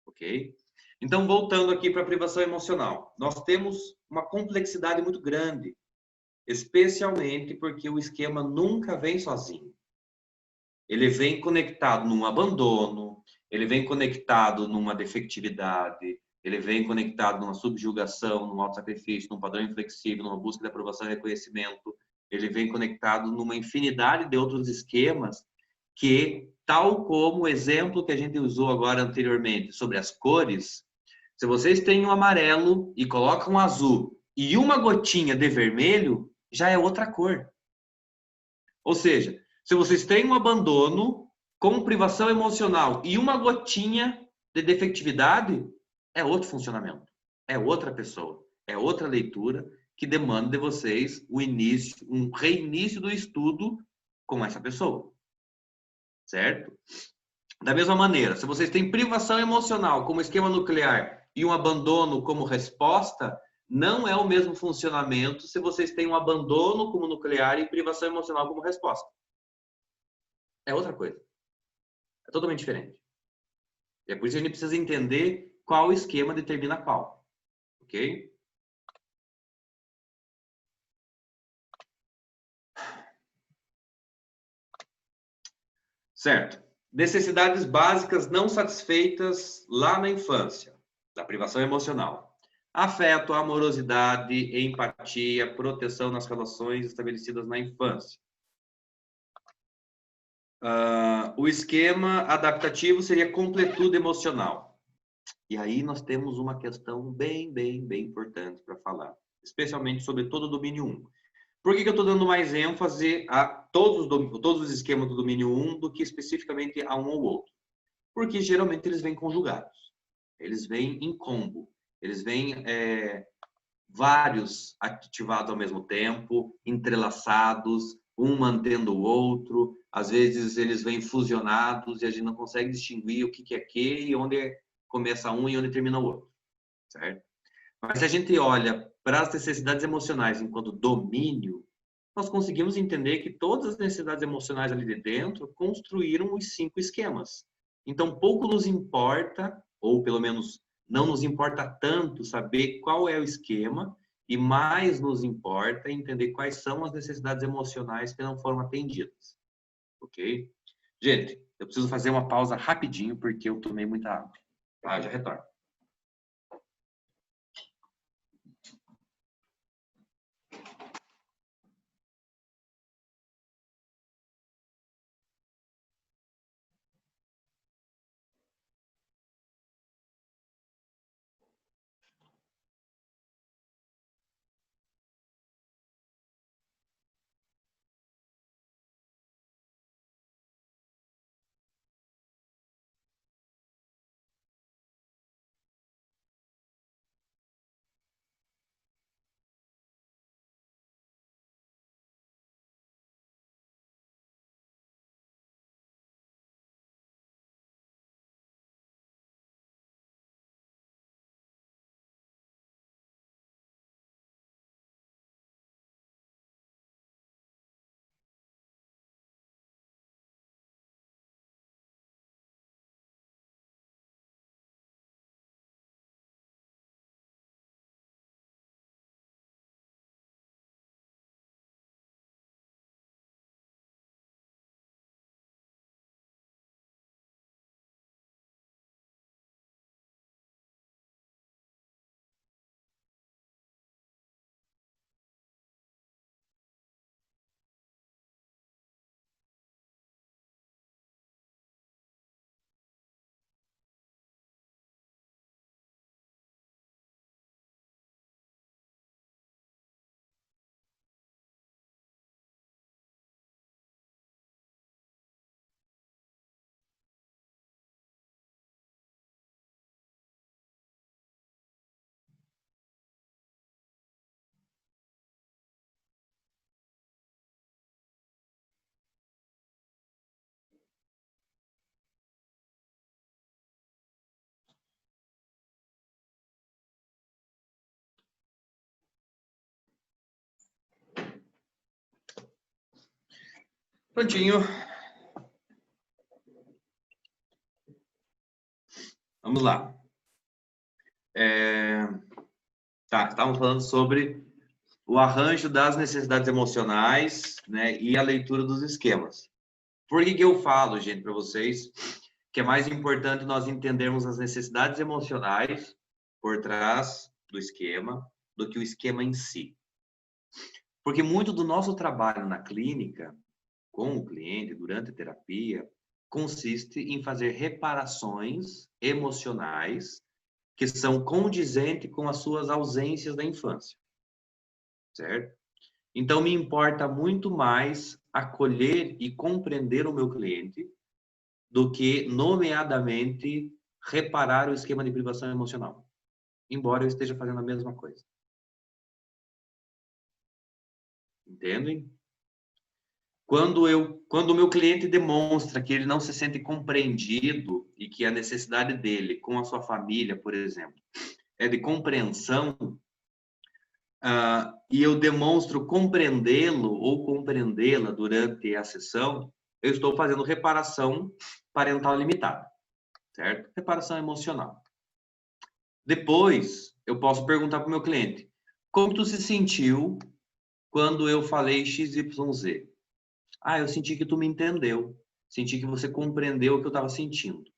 Ok? Então, voltando aqui para a privação emocional. Nós temos uma complexidade muito grande, especialmente porque o esquema nunca vem sozinho. Ele vem conectado num abandono, ele vem conectado numa defectividade, ele vem conectado numa subjugação, num autossacrifício, num padrão inflexível, numa busca de aprovação e reconhecimento. Ele vem conectado numa infinidade de outros esquemas que, tal como o exemplo que a gente usou agora anteriormente sobre as cores, se vocês têm um amarelo e colocam um azul e uma gotinha de vermelho, já é outra cor. Ou seja, se vocês têm um abandono com privação emocional e uma gotinha de defectividade, é outro funcionamento, é outra pessoa, é outra leitura que demanda de vocês um reinício do estudo com essa pessoa. Certo? Da mesma maneira, se vocês têm privação emocional como esquema nuclear e um abandono como resposta, não é o mesmo funcionamento se vocês têm um abandono como nuclear e privação emocional como resposta. É outra coisa. É totalmente diferente. E é por isso que a gente precisa entender qual esquema determina qual. Ok? Certo. Necessidades básicas não satisfeitas lá na infância, da privação emocional. Afeto, amorosidade, empatia, proteção nas relações estabelecidas na infância. O esquema adaptativo seria completude emocional. E aí nós temos uma questão bem importante para falar, especialmente sobre todo o domínio 1. Por que eu estou dando mais ênfase a todos os esquemas do domínio 1 do que especificamente a um ou outro? Porque geralmente eles vêm conjugados, eles vêm em combo, eles vêm vários ativados ao mesmo tempo, entrelaçados, um mantendo o outro. Às vezes eles vêm fusionados e a gente não consegue distinguir o que é que e onde começa um e onde termina o outro, certo? Mas se a gente olha para as necessidades emocionais enquanto domínio, nós conseguimos entender que todas as necessidades emocionais ali de dentro construíram os 5 esquemas. Então, pouco nos importa, ou pelo menos não nos importa tanto saber qual é o esquema, e mais nos importa entender quais são as necessidades emocionais que não foram atendidas. Ok? Gente, eu preciso fazer uma pausa rapidinho, porque eu tomei muita água. Tá, já retorno. Prontinho. Vamos lá. Estávamos falando sobre o arranjo das necessidades emocionais, né, e a leitura dos esquemas. Por que eu falo, gente, para vocês que é mais importante nós entendermos as necessidades emocionais por trás do esquema do que o esquema em si? Porque muito do nosso trabalho na clínica, com o cliente, durante a terapia, consiste em fazer reparações emocionais que são condizentes com as suas ausências da infância, certo? Então, me importa muito mais acolher e compreender o meu cliente do que, nomeadamente, reparar o esquema de privação emocional, embora eu esteja fazendo a mesma coisa. Entendem? Quando o meu cliente demonstra que ele não se sente compreendido e que a necessidade dele com a sua família, por exemplo, é de compreensão, e eu demonstro compreendê-lo ou compreendê-la durante a sessão, eu estou fazendo reparação parental limitada, certo? Reparação emocional. Depois, eu posso perguntar para o meu cliente, como tu se sentiu quando eu falei XYZ? Eu senti que tu me entendeu. Senti que você compreendeu o que eu estava sentindo.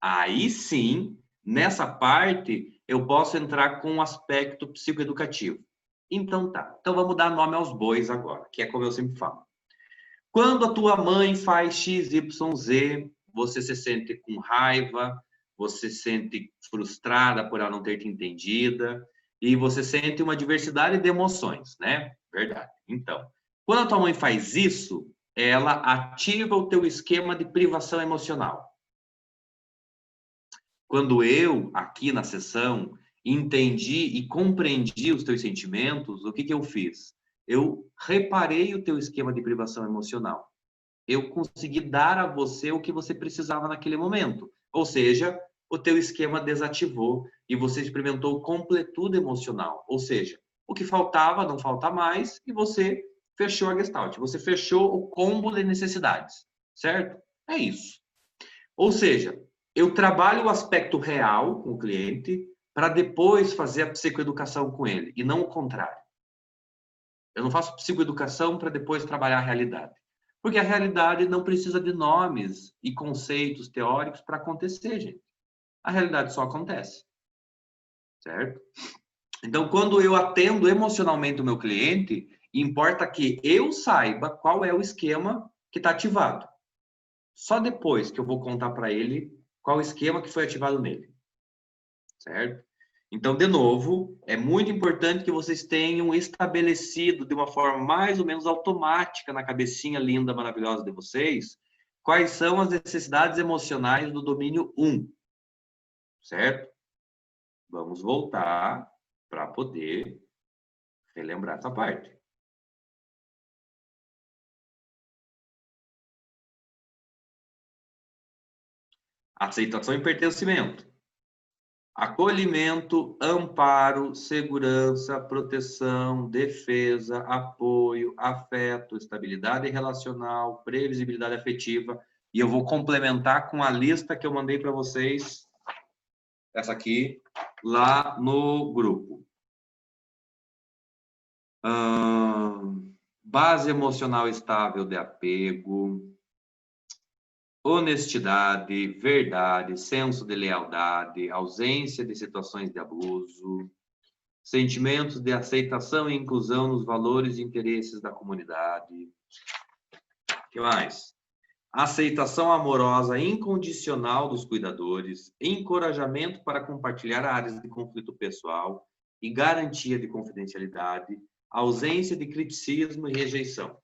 Aí sim, nessa parte, eu posso entrar com um aspecto psicoeducativo. Então tá. Então vamos dar nome aos bois agora, que é como eu sempre falo. Quando a tua mãe faz X, Y, Z, você se sente com raiva, você se sente frustrada por ela não ter te entendida, e você sente uma diversidade de emoções, né? Verdade. Então, quando a tua mãe faz isso, ela ativa o teu esquema de privação emocional. Quando eu, aqui na sessão, entendi e compreendi os teus sentimentos, o que que eu fiz? Eu reparei o teu esquema de privação emocional. Eu consegui dar a você o que você precisava naquele momento. Ou seja, o teu esquema desativou e você experimentou completude emocional. Ou seja, o que faltava não falta mais e você fechou a Gestalt. Você fechou o combo de necessidades, certo? É isso. Ou seja, eu trabalho o aspecto real com o cliente para depois fazer a psicoeducação com ele e não o contrário. Eu não faço psicoeducação para depois trabalhar a realidade. Porque a realidade não precisa de nomes e conceitos teóricos para acontecer, gente. A realidade só acontece. Certo? Então, quando eu atendo emocionalmente o meu cliente, importa que eu saiba qual é o esquema que está ativado. Só depois que eu vou contar para ele qual o esquema que foi ativado nele. Certo? Então, de novo, é muito importante que vocês tenham estabelecido de uma forma mais ou menos automática na cabecinha linda, maravilhosa de vocês, quais são as necessidades emocionais do domínio 1. Certo? Vamos voltar para poder relembrar essa parte. Aceitação e pertencimento. Acolhimento, amparo, segurança, proteção, defesa, apoio, afeto, estabilidade relacional, previsibilidade afetiva. E eu vou complementar com a lista que eu mandei para vocês, essa aqui, lá no grupo. Base emocional estável de apego, honestidade, verdade, senso de lealdade, ausência de situações de abuso, sentimentos de aceitação e inclusão nos valores e interesses da comunidade. O que mais? Aceitação amorosa incondicional dos cuidadores, encorajamento para compartilhar áreas de conflito pessoal e garantia de confidencialidade, ausência de criticismo e rejeição.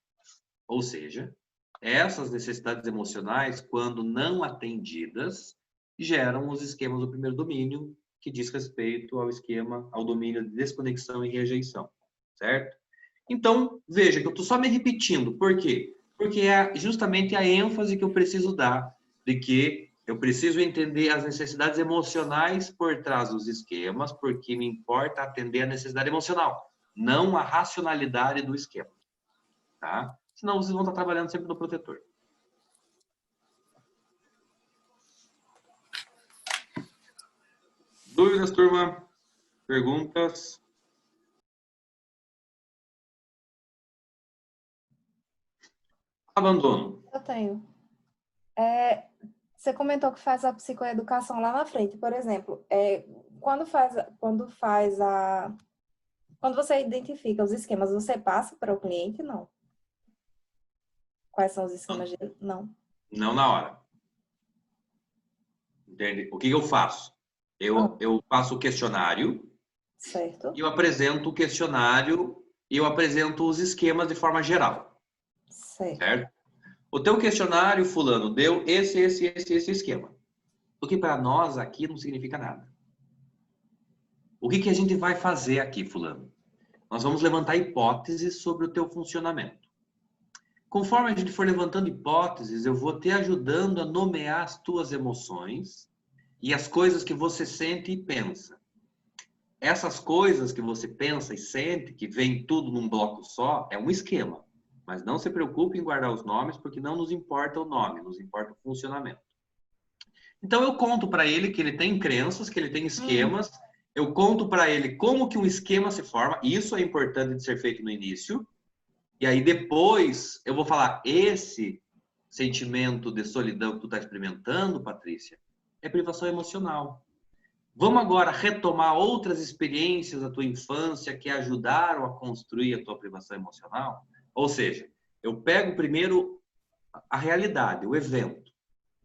Ou seja, essas necessidades emocionais, quando não atendidas, geram os esquemas do primeiro domínio, que diz respeito ao esquema, ao domínio de desconexão e rejeição, certo? Então, veja que eu estou só me repetindo. Por quê? Porque é justamente a ênfase que eu preciso dar, de que eu preciso entender as necessidades emocionais por trás dos esquemas, porque me importa atender a necessidade emocional, não a racionalidade do esquema, tá? Senão vocês vão estar trabalhando sempre no protetor. Dúvidas, turma? Perguntas? Abandono. Eu tenho. Você comentou que faz a psicoeducação lá na frente, por exemplo, quando você identifica os esquemas, você passa para o cliente? Não. Quais são os esquemas dele? Não. Não na hora. Entende? O que eu faço? Eu faço o questionário. Certo. E eu apresento o questionário e eu apresento os esquemas de forma geral. Certo? O teu questionário, fulano, deu esse esquema. O que para nós aqui não significa nada. O que a gente vai fazer aqui, fulano? Nós vamos levantar hipóteses sobre o teu funcionamento. Conforme a gente for levantando hipóteses, eu vou te ajudando a nomear as tuas emoções e as coisas que você sente e pensa. Essas coisas que você pensa e sente, que vem tudo num bloco só, é um esquema. Mas não se preocupe em guardar os nomes, porque não nos importa o nome, nos importa o funcionamento. Então eu conto para ele que ele tem crenças, que ele tem esquemas, eu conto para ele como que um esquema se forma, isso é importante de ser feito no início, e aí depois eu vou falar, esse sentimento de solidão que tu está experimentando, Patrícia, é privação emocional. Vamos agora retomar outras experiências da tua infância que ajudaram a construir a tua privação emocional? Ou seja, eu pego primeiro a realidade, o evento.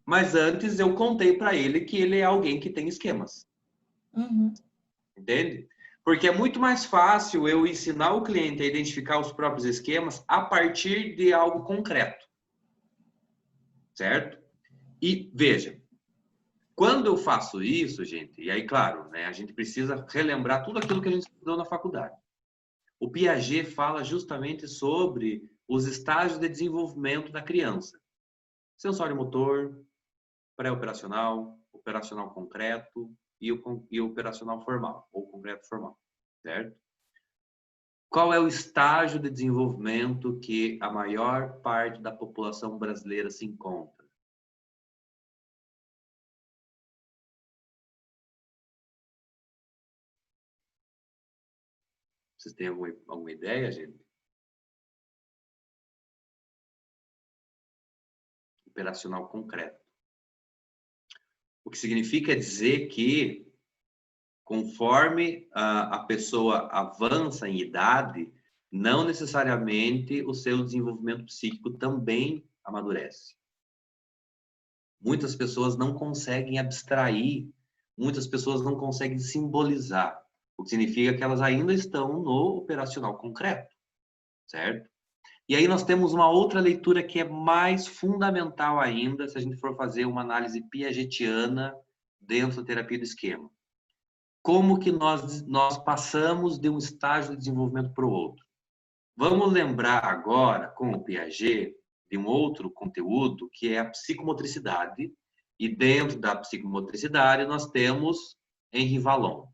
Mas antes eu contei para ele que ele é alguém que tem esquemas. Uhum. Entende? Porque é muito mais fácil eu ensinar o cliente a identificar os próprios esquemas a partir de algo concreto. Certo? E veja, quando eu faço isso, gente, e aí, claro, né, a gente precisa relembrar tudo aquilo que a gente estudou na faculdade. O Piaget fala justamente sobre os estágios de desenvolvimento da criança. Sensório motor, pré-operacional, operacional concreto e o operacional formal, ou concreto formal, certo? Qual é o estágio de desenvolvimento que a maior parte da população brasileira se encontra? Vocês têm alguma ideia, gente? Operacional concreto. O que significa dizer que, conforme a pessoa avança em idade, não necessariamente o seu desenvolvimento psíquico também amadurece. Muitas pessoas não conseguem abstrair, muitas pessoas não conseguem simbolizar, o que significa que elas ainda estão no operacional concreto, certo? E aí nós temos uma outra leitura que é mais fundamental ainda, se a gente for fazer uma análise piagetiana dentro da terapia do esquema. Como que nós passamos de um estágio de desenvolvimento para o outro? Vamos lembrar agora, com o Piaget, de um outro conteúdo, que é a psicomotricidade. E dentro da psicomotricidade, nós temos Henri Vallon.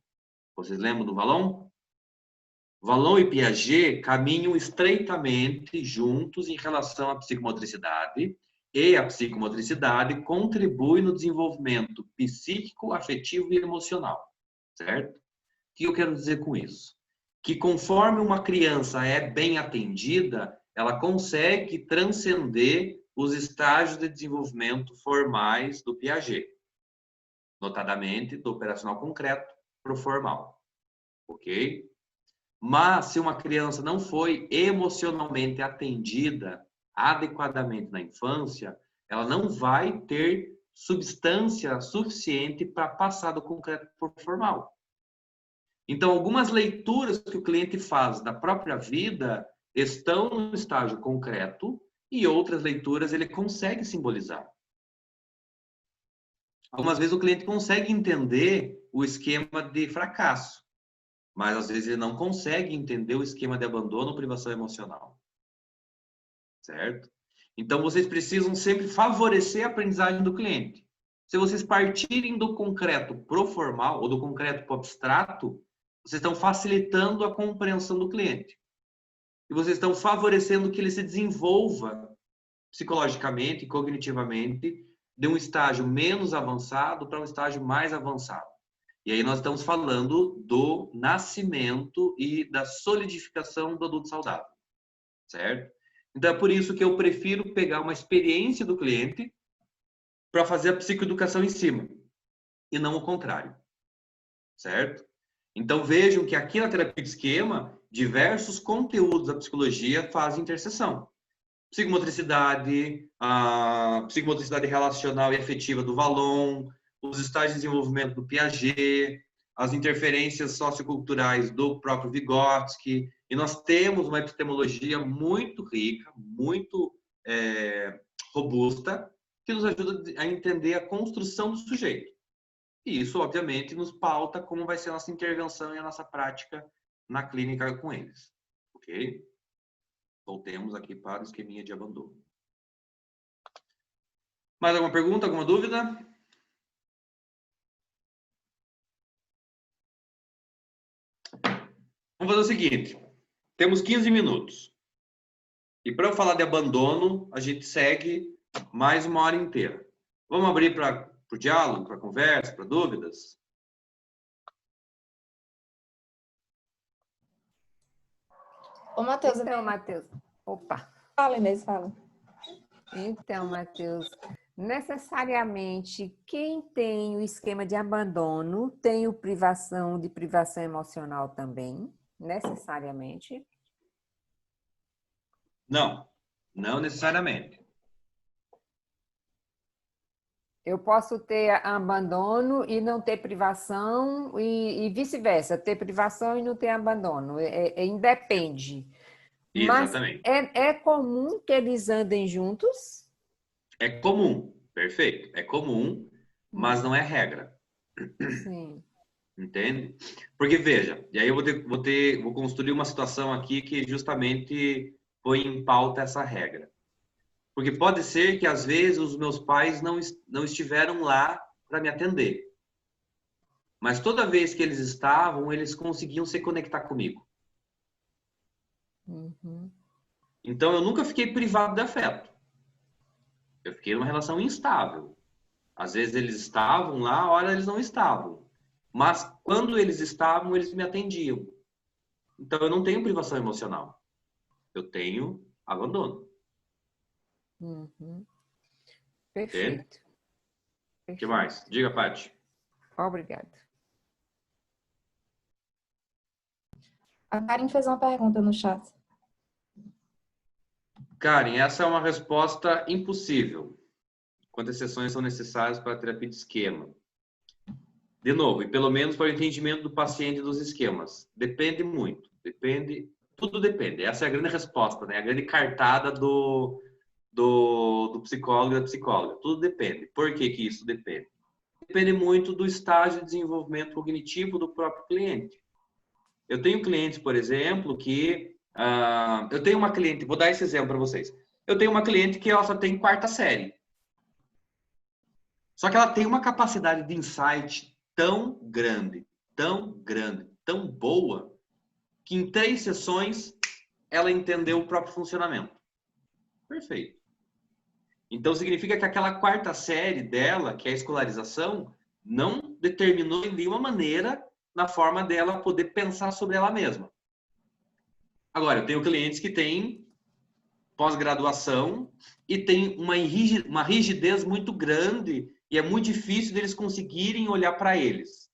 Vocês lembram do Vallon? Vallon e Piaget caminham estreitamente juntos em relação à psicomotricidade, e a psicomotricidade contribui no desenvolvimento psíquico, afetivo e emocional, certo? O que eu quero dizer com isso? Que conforme uma criança é bem atendida, ela consegue transcender os estágios de desenvolvimento formais do Piaget, notadamente do operacional concreto para o formal, ok? Mas se uma criança não foi emocionalmente atendida adequadamente na infância, ela não vai ter substância suficiente para passar do concreto para o formal. Então, algumas leituras que o cliente faz da própria vida estão no estágio concreto e outras leituras ele consegue simbolizar. Algumas vezes o cliente consegue entender o esquema de fracasso, mas às vezes ele não consegue entender o esquema de abandono ou privação emocional. Certo? Então, vocês precisam sempre favorecer a aprendizagem do cliente. Se vocês partirem do concreto pro formal ou do concreto pro abstrato, vocês estão facilitando a compreensão do cliente. E vocês estão favorecendo que ele se desenvolva psicologicamente e cognitivamente de um estágio menos avançado para um estágio mais avançado. E aí nós estamos falando do nascimento e da solidificação do adulto saudável, certo? Então é por isso que eu prefiro pegar uma experiência do cliente para fazer a psicoeducação em cima, e não o contrário, certo? Então vejam que aqui na terapia de esquema, diversos conteúdos da psicologia fazem interseção. Psicomotricidade, a psicomotricidade relacional e afetiva do Vallon, os estágios de desenvolvimento do Piaget, as interferências socioculturais do próprio Vygotsky, e nós temos uma epistemologia muito rica, muito robusta, que nos ajuda a entender a construção do sujeito. E isso, obviamente, nos pauta como vai ser a nossa intervenção e a nossa prática na clínica com eles. Ok? Voltemos aqui para o esqueminha de abandono. Mais alguma pergunta, alguma dúvida? Vamos fazer o seguinte. Temos 15 minutos. E para eu falar de abandono, a gente segue mais uma hora inteira. Vamos abrir para o diálogo, para conversa, para dúvidas? Ô, Matheus, Então, Matheus, opa. fala, Inês, fala. Então, Matheus, necessariamente quem tem o esquema de abandono tem o privação de privação emocional também, necessariamente? Não, não necessariamente. Eu posso ter abandono e não ter privação, e vice-versa, ter privação e não ter abandono. Independe. Mas Exatamente. é comum que eles andem juntos? É comum, perfeito. É comum, mas não é regra. Sim. Entende? Porque, veja, e aí eu vou construir uma situação aqui que justamente põe em pauta essa regra. Porque pode ser que, às vezes, os meus pais não estiveram lá para me atender. Mas toda vez que eles estavam, eles conseguiam se conectar comigo. Uhum. Então, eu nunca fiquei privado de afeto. Eu fiquei numa relação instável. Às vezes eles estavam lá, a hora eles não estavam. Mas quando eles estavam, eles me atendiam. Então, eu não tenho privação emocional. Eu tenho abandono. Uhum. Entende? Perfeito. O que mais? Diga, Paty. Obrigada. A Karen fez uma pergunta no chat. Karen, essa é uma resposta impossível. Quantas sessões são necessárias para a terapia de esquema? De novo, e pelo menos para o entendimento do paciente dos esquemas. Depende muito. Tudo depende. Essa é a grande resposta, né? A grande cartada do psicólogo e da psicóloga. Tudo depende. Por que que isso depende? Depende muito do estágio de desenvolvimento cognitivo do próprio cliente. Eu tenho clientes, por exemplo, que... eu tenho uma cliente, vou dar esse exemplo para vocês. Eu tenho uma cliente que ela só tem 4ª série. Só que ela tem uma capacidade de insight tão grande, tão boa, que em 3 sessões ela entendeu o próprio funcionamento. Perfeito. Então, significa que aquela 4ª série dela, que é a escolarização, não determinou de nenhuma maneira na forma dela poder pensar sobre ela mesma. Agora, eu tenho clientes que têm pós-graduação e tem uma rigidez muito grande e é muito difícil deles conseguirem olhar para eles.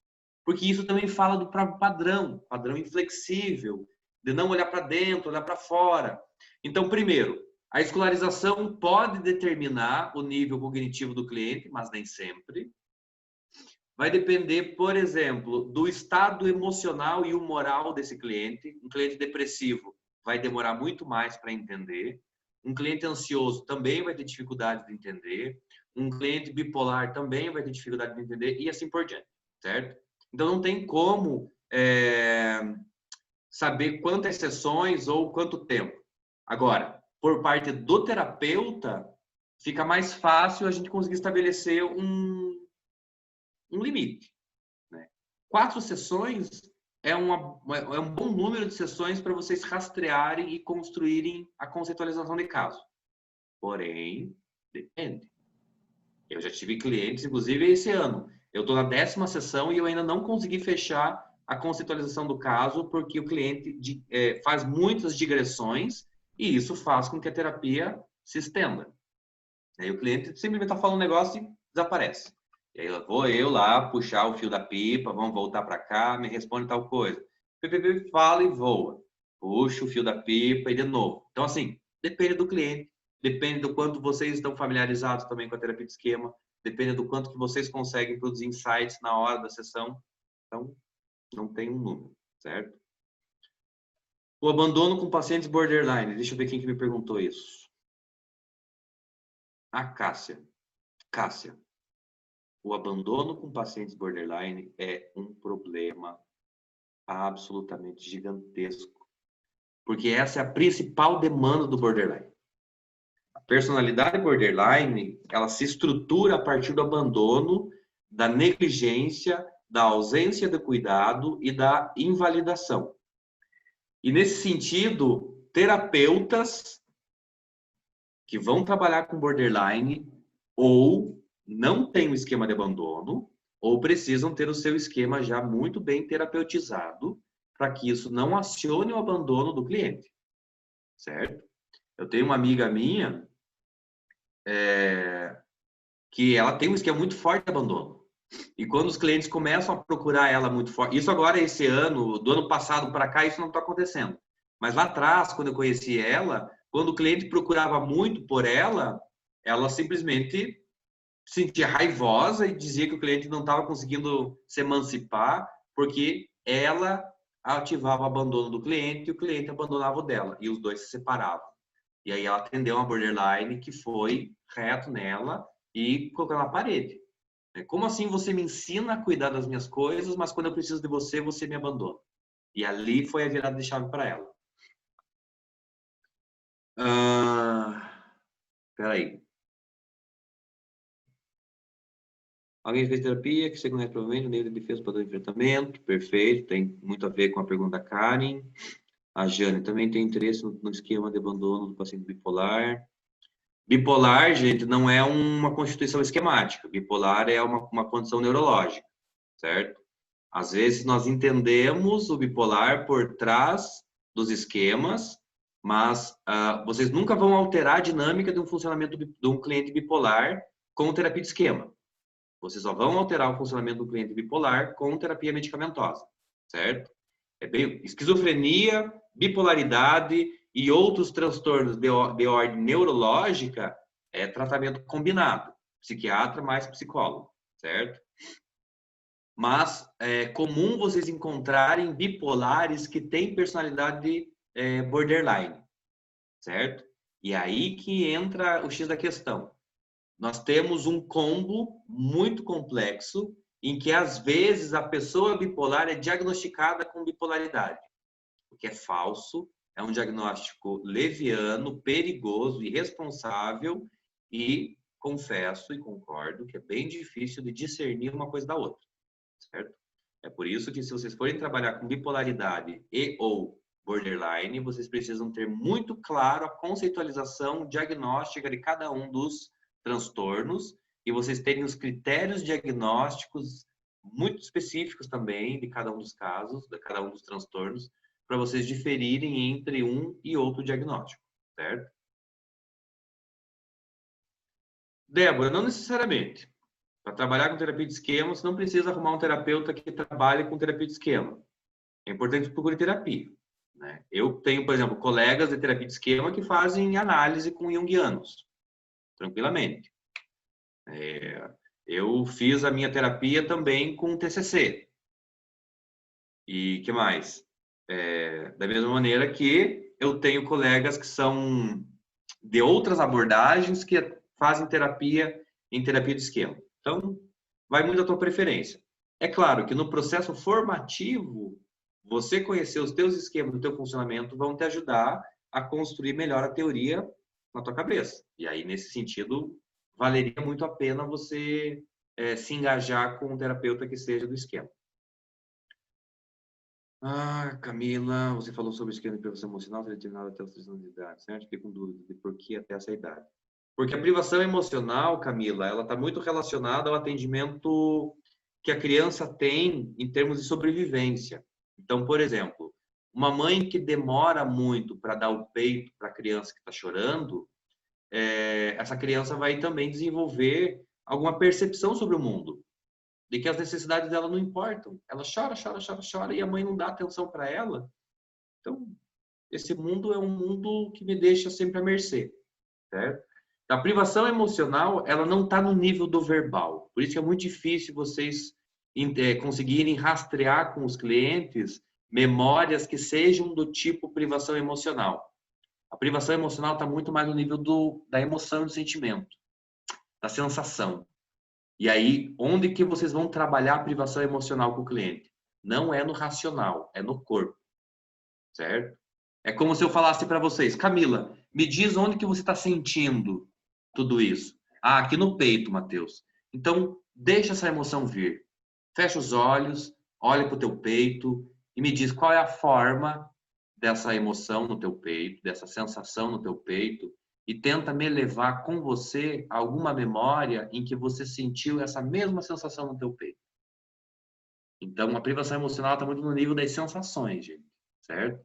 Porque isso também fala do próprio padrão inflexível, de não olhar para dentro, olhar para fora. Então, primeiro, a escolarização pode determinar o nível cognitivo do cliente, mas nem sempre. Vai depender, por exemplo, do estado emocional e humoral desse cliente. Um cliente depressivo vai demorar muito mais para entender. Um cliente ansioso também vai ter dificuldade de entender. Um cliente bipolar também vai ter dificuldade de entender e assim por diante, certo? Então, não tem como saber quantas sessões ou quanto tempo. Agora, por parte do terapeuta, fica mais fácil a gente conseguir estabelecer um limite. Né? 4 sessões é um bom número de sessões para vocês rastrearem e construírem a conceitualização de caso. Porém, depende. Eu já tive clientes, inclusive esse ano. Eu estou na 10ª sessão e eu ainda não consegui fechar a conceitualização do caso porque o cliente faz muitas digressões e isso faz com que a terapia se estenda. Aí o cliente simplesmente está falando um negócio e desaparece. E aí vou eu lá puxar o fio da pipa, vamos voltar para cá, me responde tal coisa. PPP fala e voa. Puxa o fio da pipa e de novo. Então, assim, depende do cliente, depende do quanto vocês estão familiarizados também com a terapia de esquema, depende do quanto que vocês conseguem produzir insights na hora da sessão. Então, não tem um número, certo? O abandono com pacientes borderline. Deixa eu ver quem que me perguntou isso. A Cássia. Cássia. O abandono com pacientes borderline é um problema absolutamente gigantesco. Porque essa é a principal demanda do borderline. A personalidade borderline, ela se estrutura a partir do abandono, da negligência, da ausência de cuidado e da invalidação. E nesse sentido, terapeutas que vão trabalhar com borderline ou não têm um esquema de abandono ou precisam ter o seu esquema já muito bem terapeutizado para que isso não acione o abandono do cliente, certo? Eu tenho uma amiga minha que ela tem um esquema muito forte de abandono. E quando os clientes começam a procurar ela muito forte, isso agora esse ano, do ano passado para cá, isso não está acontecendo. Mas lá atrás, quando eu conheci ela, quando o cliente procurava muito por ela, ela simplesmente se sentia raivosa e dizia que o cliente não estava conseguindo se emancipar porque ela ativava o abandono do cliente e o cliente abandonava o dela. E os dois se separavam. E aí ela atendeu uma borderline que foi reto nela e colocou na parede. Como assim você me ensina a cuidar das minhas coisas, mas quando eu preciso de você, você me abandona? E ali foi a virada de chave para ela. Peraí. Alguém fez terapia que você conhece provavelmente o nível de defesa para o enfrentamento? Perfeito, tem muito a ver com a pergunta da Karen. A Jane também tem interesse no esquema de abandono do paciente bipolar. Bipolar, gente, não é uma constituição esquemática. Bipolar é uma condição neurológica, certo? Às vezes nós entendemos o bipolar por trás dos esquemas, mas vocês nunca vão alterar a dinâmica de um funcionamento de um cliente bipolar com terapia de esquema. Vocês só vão alterar o funcionamento do cliente bipolar com terapia medicamentosa, certo? É bem esquizofrenia, bipolaridade e outros transtornos de ordem neurológica é tratamento combinado, psiquiatra mais psicólogo, certo? Mas é comum vocês encontrarem bipolares que têm personalidade borderline, certo? E aí que entra o X da questão. Nós temos um combo muito complexo em que, às vezes, a pessoa bipolar é diagnosticada com bipolaridade, o que é falso, é um diagnóstico leviano, perigoso, irresponsável e confesso e concordo que é bem difícil de discernir uma coisa da outra, certo? É por isso que, se vocês forem trabalhar com bipolaridade e ou borderline, vocês precisam ter muito claro a conceitualização diagnóstica de cada um dos transtornos e vocês terem os critérios diagnósticos muito específicos também de cada um dos casos, de cada um dos transtornos, para vocês diferirem entre um e outro diagnóstico, certo? Débora, não necessariamente. Para trabalhar com terapia de esquema, você não precisa arrumar um terapeuta que trabalhe com terapia de esquema. É importante que procure terapia, né? Eu tenho, por exemplo, colegas de terapia de esquema que fazem análise com junguianos, tranquilamente. Eu fiz a minha terapia também com TCC. E que mais? Da mesma maneira que eu tenho colegas que são de outras abordagens que fazem terapia em terapia de esquema. Então, vai muito da tua preferência. É claro que no processo formativo, você conhecer os teus esquemas, o teu funcionamento, vão te ajudar a construir melhor a teoria na tua cabeça. E aí, nesse sentido, valeria muito a pena você se engajar com um terapeuta que seja do esquema. Camila, você falou sobre o esquema de privação emocional determinado até os 3 anos de idade, certo? Fiquei com dúvida de por que até essa idade. Porque a privação emocional, Camila, ela está muito relacionada ao atendimento que a criança tem em termos de sobrevivência. Então, por exemplo, uma mãe que demora muito para dar o peito para a criança que está chorando, essa criança vai também desenvolver alguma percepção sobre o mundo, de que as necessidades dela não importam. Ela chora, chora, chora, chora e a mãe não dá atenção para ela. Então, esse mundo é um mundo que me deixa sempre à mercê, certo? A privação emocional, ela não está no nível do verbal. Por isso que é muito difícil vocês conseguirem rastrear com os clientes memórias que sejam do tipo privação emocional. A privação emocional está muito mais no nível da emoção e do sentimento, da sensação. E aí, onde que vocês vão trabalhar a privação emocional com o cliente? Não é no racional, é no corpo, certo? É como se eu falasse para vocês, Camila, me diz onde que você está sentindo tudo isso. Aqui no peito, Matheus. Então, deixa essa emoção vir. Fecha os olhos, olha para o teu peito e me diz qual é a forma dessa emoção no teu peito, dessa sensação no teu peito, e tenta me levar com você a alguma memória em que você sentiu essa mesma sensação no teu peito. Então, a privação emocional está muito no nível das sensações, gente, certo?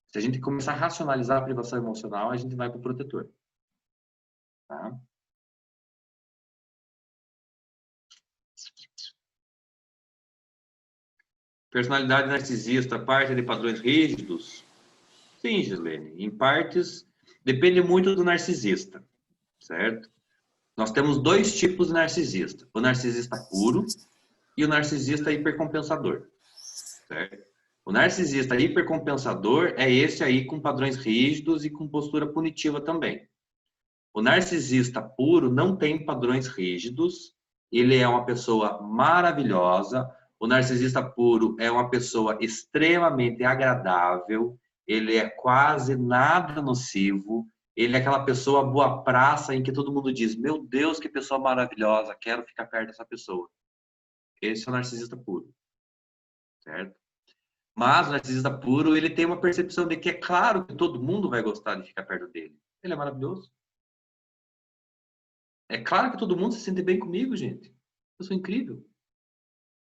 Se a gente começar a racionalizar a privação emocional, a gente vai para o protetor. Tá? Personalidade narcisista, parte de padrões rígidos? Sim, Gislene. Em partes, depende muito do narcisista, certo? Nós temos dois tipos de narcisista. O narcisista puro e o narcisista hipercompensador. Certo? O narcisista hipercompensador é esse aí com padrões rígidos e com postura punitiva também. O narcisista puro não tem padrões rígidos, ele é uma pessoa maravilhosa. O narcisista puro é uma pessoa extremamente agradável, ele é quase nada nocivo, ele é aquela pessoa boa praça em que todo mundo diz: meu Deus, que pessoa maravilhosa, quero ficar perto dessa pessoa. Esse é o narcisista puro, certo? Mas o narcisista puro, ele tem uma percepção de que é claro que todo mundo vai gostar de ficar perto dele. Ele é maravilhoso. É claro que todo mundo se sente bem comigo, gente. Eu sou incrível.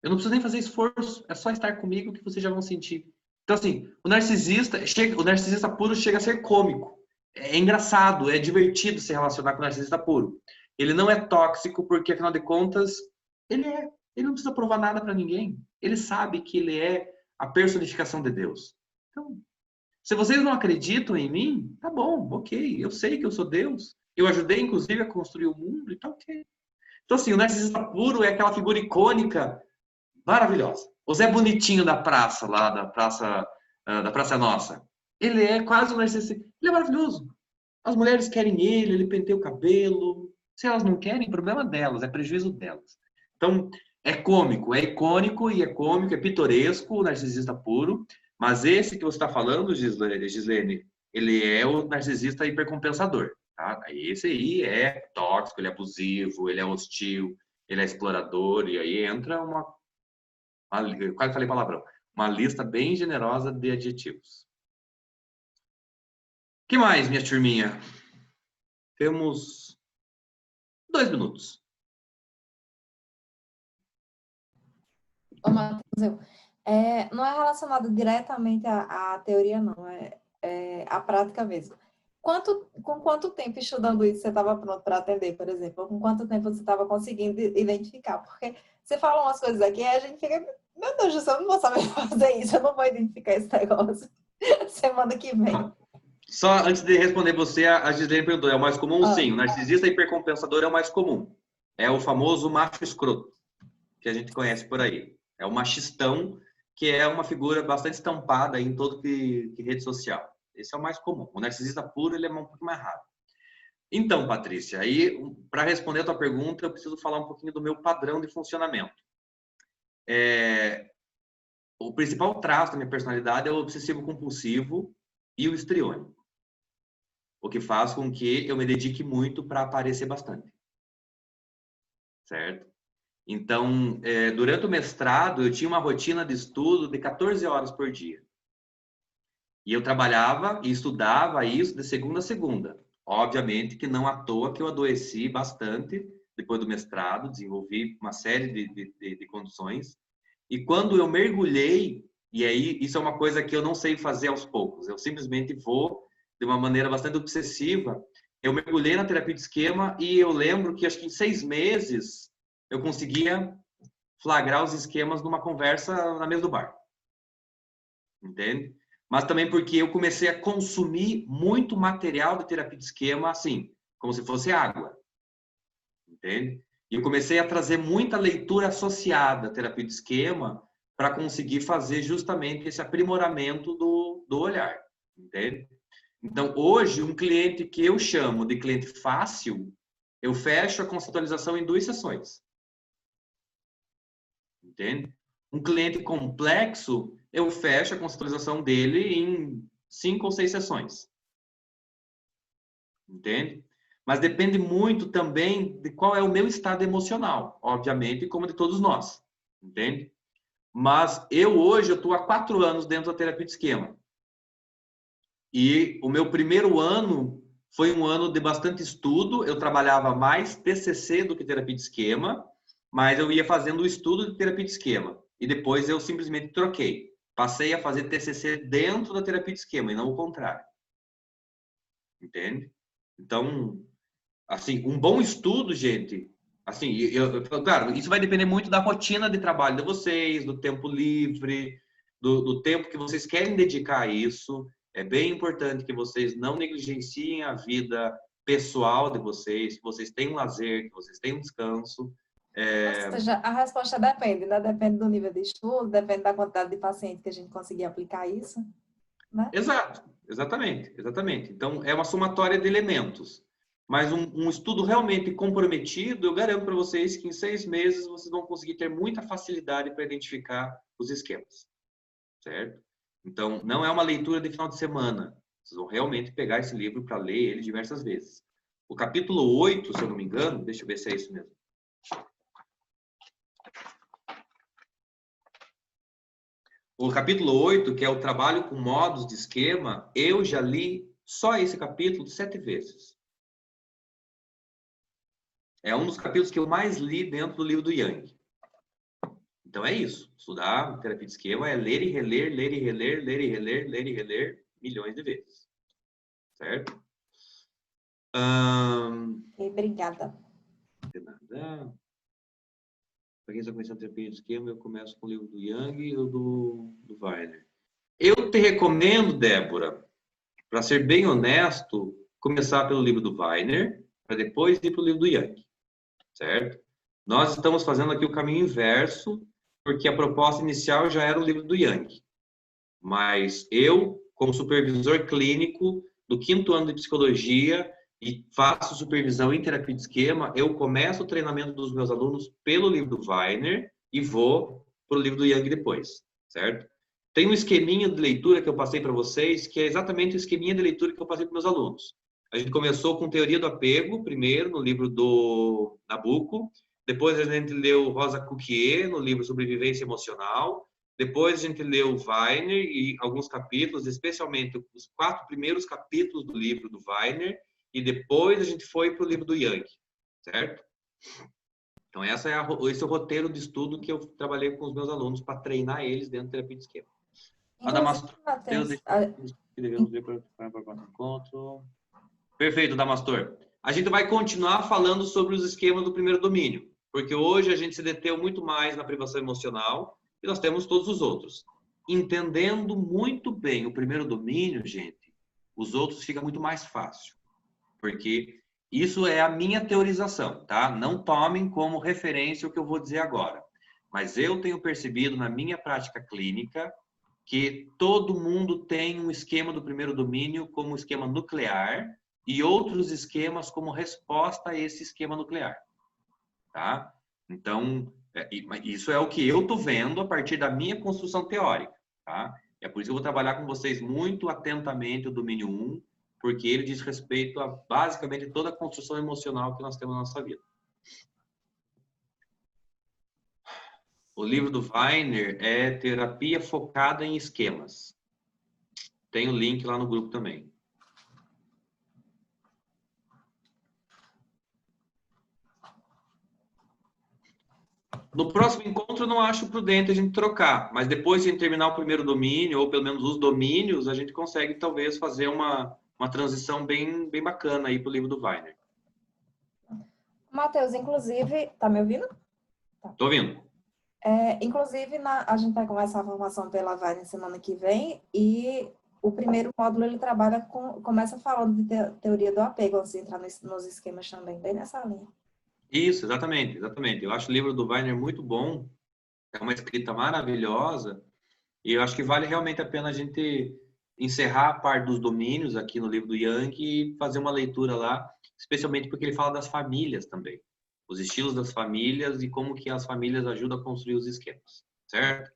Eu não preciso nem fazer esforço, é só estar comigo que vocês já vão sentir. Então, assim, o narcisista puro chega a ser cômico. É engraçado, é divertido se relacionar com o narcisista puro. Ele não é tóxico porque, afinal de contas, ele não precisa provar nada para ninguém. Ele sabe que ele é a personificação de Deus. Então, se vocês não acreditam em mim, tá bom, ok. Eu sei que eu sou Deus. Eu ajudei, inclusive, a construir o mundo e tá ok. Então, assim, o narcisista puro é aquela figura icônica maravilhosa. O Zé Bonitinho da praça, lá da Praça Nossa. Ele é quase um narcisista. Ele é maravilhoso. As mulheres querem ele penteia o cabelo. Se elas não querem, problema delas, é prejuízo delas. Então, é cômico, é icônico e é cômico, é pitoresco, o narcisista puro. Mas esse que você está falando, Gislene, ele é o narcisista hipercompensador. Tá? Esse aí é tóxico, ele é abusivo, ele é hostil, ele é explorador, e aí entra eu quase falei palavrão, uma lista bem generosa de adjetivos. O que mais, minha turminha? Temos 2 minutos. Ô, Matheus, não é relacionado diretamente à teoria, não. É a prática mesmo. Com quanto tempo estudando isso você estava pronto para atender, por exemplo? Ou com quanto tempo você estava conseguindo identificar? Porque você fala umas coisas aqui e a gente fica... Meu Deus do céu, eu não vou saber fazer isso. Eu não vou identificar esse negócio. Semana que vem. Só antes de responder você, a Gislene perguntou, é o mais comum? Sim, o narcisista hipercompensador é o mais comum. É o famoso macho escroto, que a gente conhece por aí. É o machistão, que é uma figura bastante estampada em todo que rede social. Esse é o mais comum. O narcisista puro, ele é um pouco mais raro. Então, Patrícia, aí, para responder a tua pergunta, eu preciso falar um pouquinho do meu padrão de funcionamento. O principal traço da minha personalidade é o obsessivo-compulsivo e o histriônico. O que faz com que eu me dedique muito para aparecer bastante. Certo? Então, durante o mestrado, eu tinha uma rotina de estudo de 14 horas por dia. E eu trabalhava e estudava isso de segunda a segunda. Obviamente que não à toa que eu adoeci bastante depois do mestrado, desenvolvi uma série de condições. E quando eu mergulhei, e aí isso é uma coisa que eu não sei fazer aos poucos, eu simplesmente vou de uma maneira bastante obsessiva. Eu mergulhei na terapia de esquema e eu lembro que acho que em 6 meses eu conseguia flagrar os esquemas numa conversa na mesa do bar. Entende? Mas também porque eu comecei a consumir muito material de terapia de esquema, assim, como se fosse água. Entende? E eu comecei a trazer muita leitura associada à terapia de esquema para conseguir fazer justamente esse aprimoramento do olhar. Entende? Então, hoje, um cliente que eu chamo de cliente fácil, eu fecho a conceitualização em 2 sessões. Entende? Um cliente complexo, eu fecho a conceitualização dele em 5 ou 6 sessões. Entende? Mas depende muito também de qual é o meu estado emocional, obviamente, como de todos nós. Entende? Mas hoje, eu estou há 4 anos dentro da terapia de esquema. E o meu primeiro ano foi um ano de bastante estudo. Eu trabalhava mais TCC do que terapia de esquema, mas eu ia fazendo o estudo de terapia de esquema. E depois eu simplesmente troquei. Passei a fazer TCC dentro da terapia de esquema e não o contrário. Entende? Então, assim, um bom estudo, gente, assim, claro, isso vai depender muito da rotina de trabalho de vocês, do tempo livre, do tempo que vocês querem dedicar a isso. É bem importante que vocês não negligenciem a vida pessoal de vocês, que vocês têm um lazer, que vocês têm um descanso. Ou seja, a resposta depende, né? Depende do nível de estudo, depende da quantidade de pacientes que a gente conseguir aplicar isso, né? Exato, exatamente. Então, é uma somatória de elementos. Mas um estudo realmente comprometido, eu garanto para vocês que em 6 meses vocês vão conseguir ter muita facilidade para identificar os esquemas, certo? Então, não é uma leitura de final de semana. Vocês vão realmente pegar esse livro para ler ele diversas vezes. O capítulo 8, se eu não me engano, deixa eu ver se é isso mesmo. O capítulo 8, que é o trabalho com modos de esquema, eu já li só esse capítulo 7 vezes. É um dos capítulos que eu mais li dentro do livro do Yang. Então é isso. Estudar terapia de esquema é ler e reler, ler e reler, ler e reler, ler e reler milhões de vezes. Certo? Obrigada. De nada. Para quem está começando a terapia de esquema, eu começo com o livro do Yang e o do Weiner. Eu te recomendo, Débora, para ser bem honesto, começar pelo livro do Weiner, para depois ir para o livro do Yang. Certo? Nós estamos fazendo aqui o caminho inverso, porque a proposta inicial já era o livro do Yang. Mas eu, como supervisor clínico do 5º ano de psicologia e faço supervisão em terapia de esquema, eu começo o treinamento dos meus alunos pelo livro do Weiner e vou para o livro do Yang depois, certo? Tem um esqueminha de leitura que eu passei para vocês, que é exatamente o esqueminha de leitura que eu passei para meus alunos. A gente começou com Teoria do Apego, primeiro, no livro do Nabucco. Depois a gente leu Rosa Cuquier, no livro Sobrevivência Emocional. Depois a gente leu Weiner e alguns capítulos, especialmente os 4 primeiros capítulos do livro do Weiner. E depois a gente foi para o livro do Yang, certo? Então, esse é o roteiro de estudo que eu trabalhei com os meus alunos para treinar eles dentro da terapia de esquema. Adamastor, que devemos ver para o encontro. Perfeito, Damastor. A gente vai continuar falando sobre os esquemas do primeiro domínio, porque hoje a gente se deteu muito mais na privação emocional e nós temos todos os outros. Entendendo muito bem o primeiro domínio, gente, os outros fica muito mais fácil, porque isso é a minha teorização, tá? Não tomem como referência o que eu vou dizer agora, mas eu tenho percebido na minha prática clínica que todo mundo tem um esquema do primeiro domínio como esquema nuclear e outros esquemas como resposta a esse esquema nuclear, tá? Então, isso é o que eu tô vendo a partir da minha construção teórica, tá? É por isso que eu vou trabalhar com vocês muito atentamente o domínio 1, porque ele diz respeito a basicamente toda a construção emocional que nós temos na nossa vida. O livro do Weiner é Terapia Focada em Esquemas. Tem o link lá no grupo também. No próximo encontro, eu não acho prudente a gente trocar, mas depois de a gente terminar o primeiro domínio, ou pelo menos os domínios, a gente consegue talvez fazer uma transição bem bacana aí para o livro do Weiner. Matheus, inclusive, tá me ouvindo? Tô ouvindo. Inclusive, a gente vai começar a formação pela Weiner semana que vem e o primeiro módulo ele trabalha começa falando de teoria do apego, antes de entrar nos esquemas também, bem nessa linha. Isso, exatamente. Eu acho o livro do Weiner muito bom, é uma escrita maravilhosa e eu acho que vale realmente a pena a gente encerrar a parte dos domínios aqui no livro do Yang e fazer uma leitura lá, especialmente porque ele fala das famílias também, os estilos das famílias e como que as famílias ajudam a construir os esquemas, certo?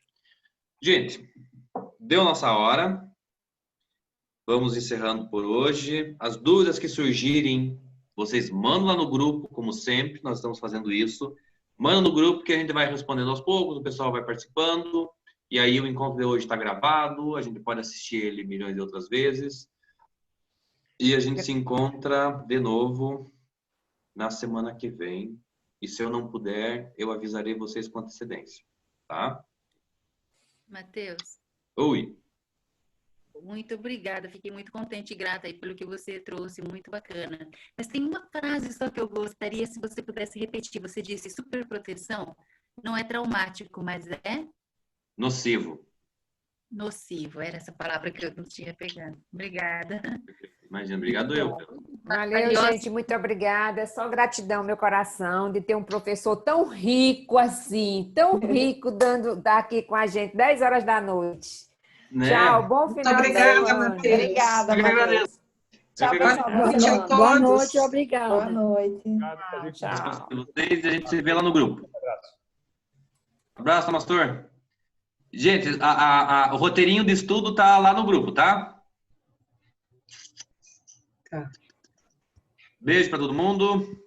Gente, deu nossa hora, vamos encerrando por hoje. As dúvidas que surgirem, vocês mandam lá no grupo, como sempre, nós estamos fazendo isso. Manda no grupo que a gente vai respondendo aos poucos, o pessoal vai participando. E aí o encontro de hoje está gravado, a gente pode assistir ele milhões de outras vezes. E a gente se encontra de novo na semana que vem. E se eu não puder, eu avisarei vocês com antecedência, tá? Matheus. Oi. Muito obrigada, fiquei muito contente e grata aí pelo que você trouxe, muito bacana. Mas tem uma frase só que eu gostaria, se você pudesse repetir. Você disse superproteção não é traumático, mas é? Nocivo. Nocivo, era essa palavra que eu não tinha pegado. Obrigada. Imagina, obrigado eu. Valeu, valiosa. gente, muito obrigada. É só gratidão, meu coração, de ter um professor tão rico assim, tão rico, tá aqui com a gente 10 horas da noite. Né? Tchau, bom final de obrigada, semana. Matheus. Obrigada, Eu que Matheus. agradeço. Tchau, Eu que pessoal. Boa noite a todos. Boa noite, obrigada. Boa noite. Tchau. Vocês, a gente se vê lá no grupo. Abraço, Mastor. Gente, o roteirinho de estudo tá lá no grupo, tá? Tá. Beijo para todo mundo.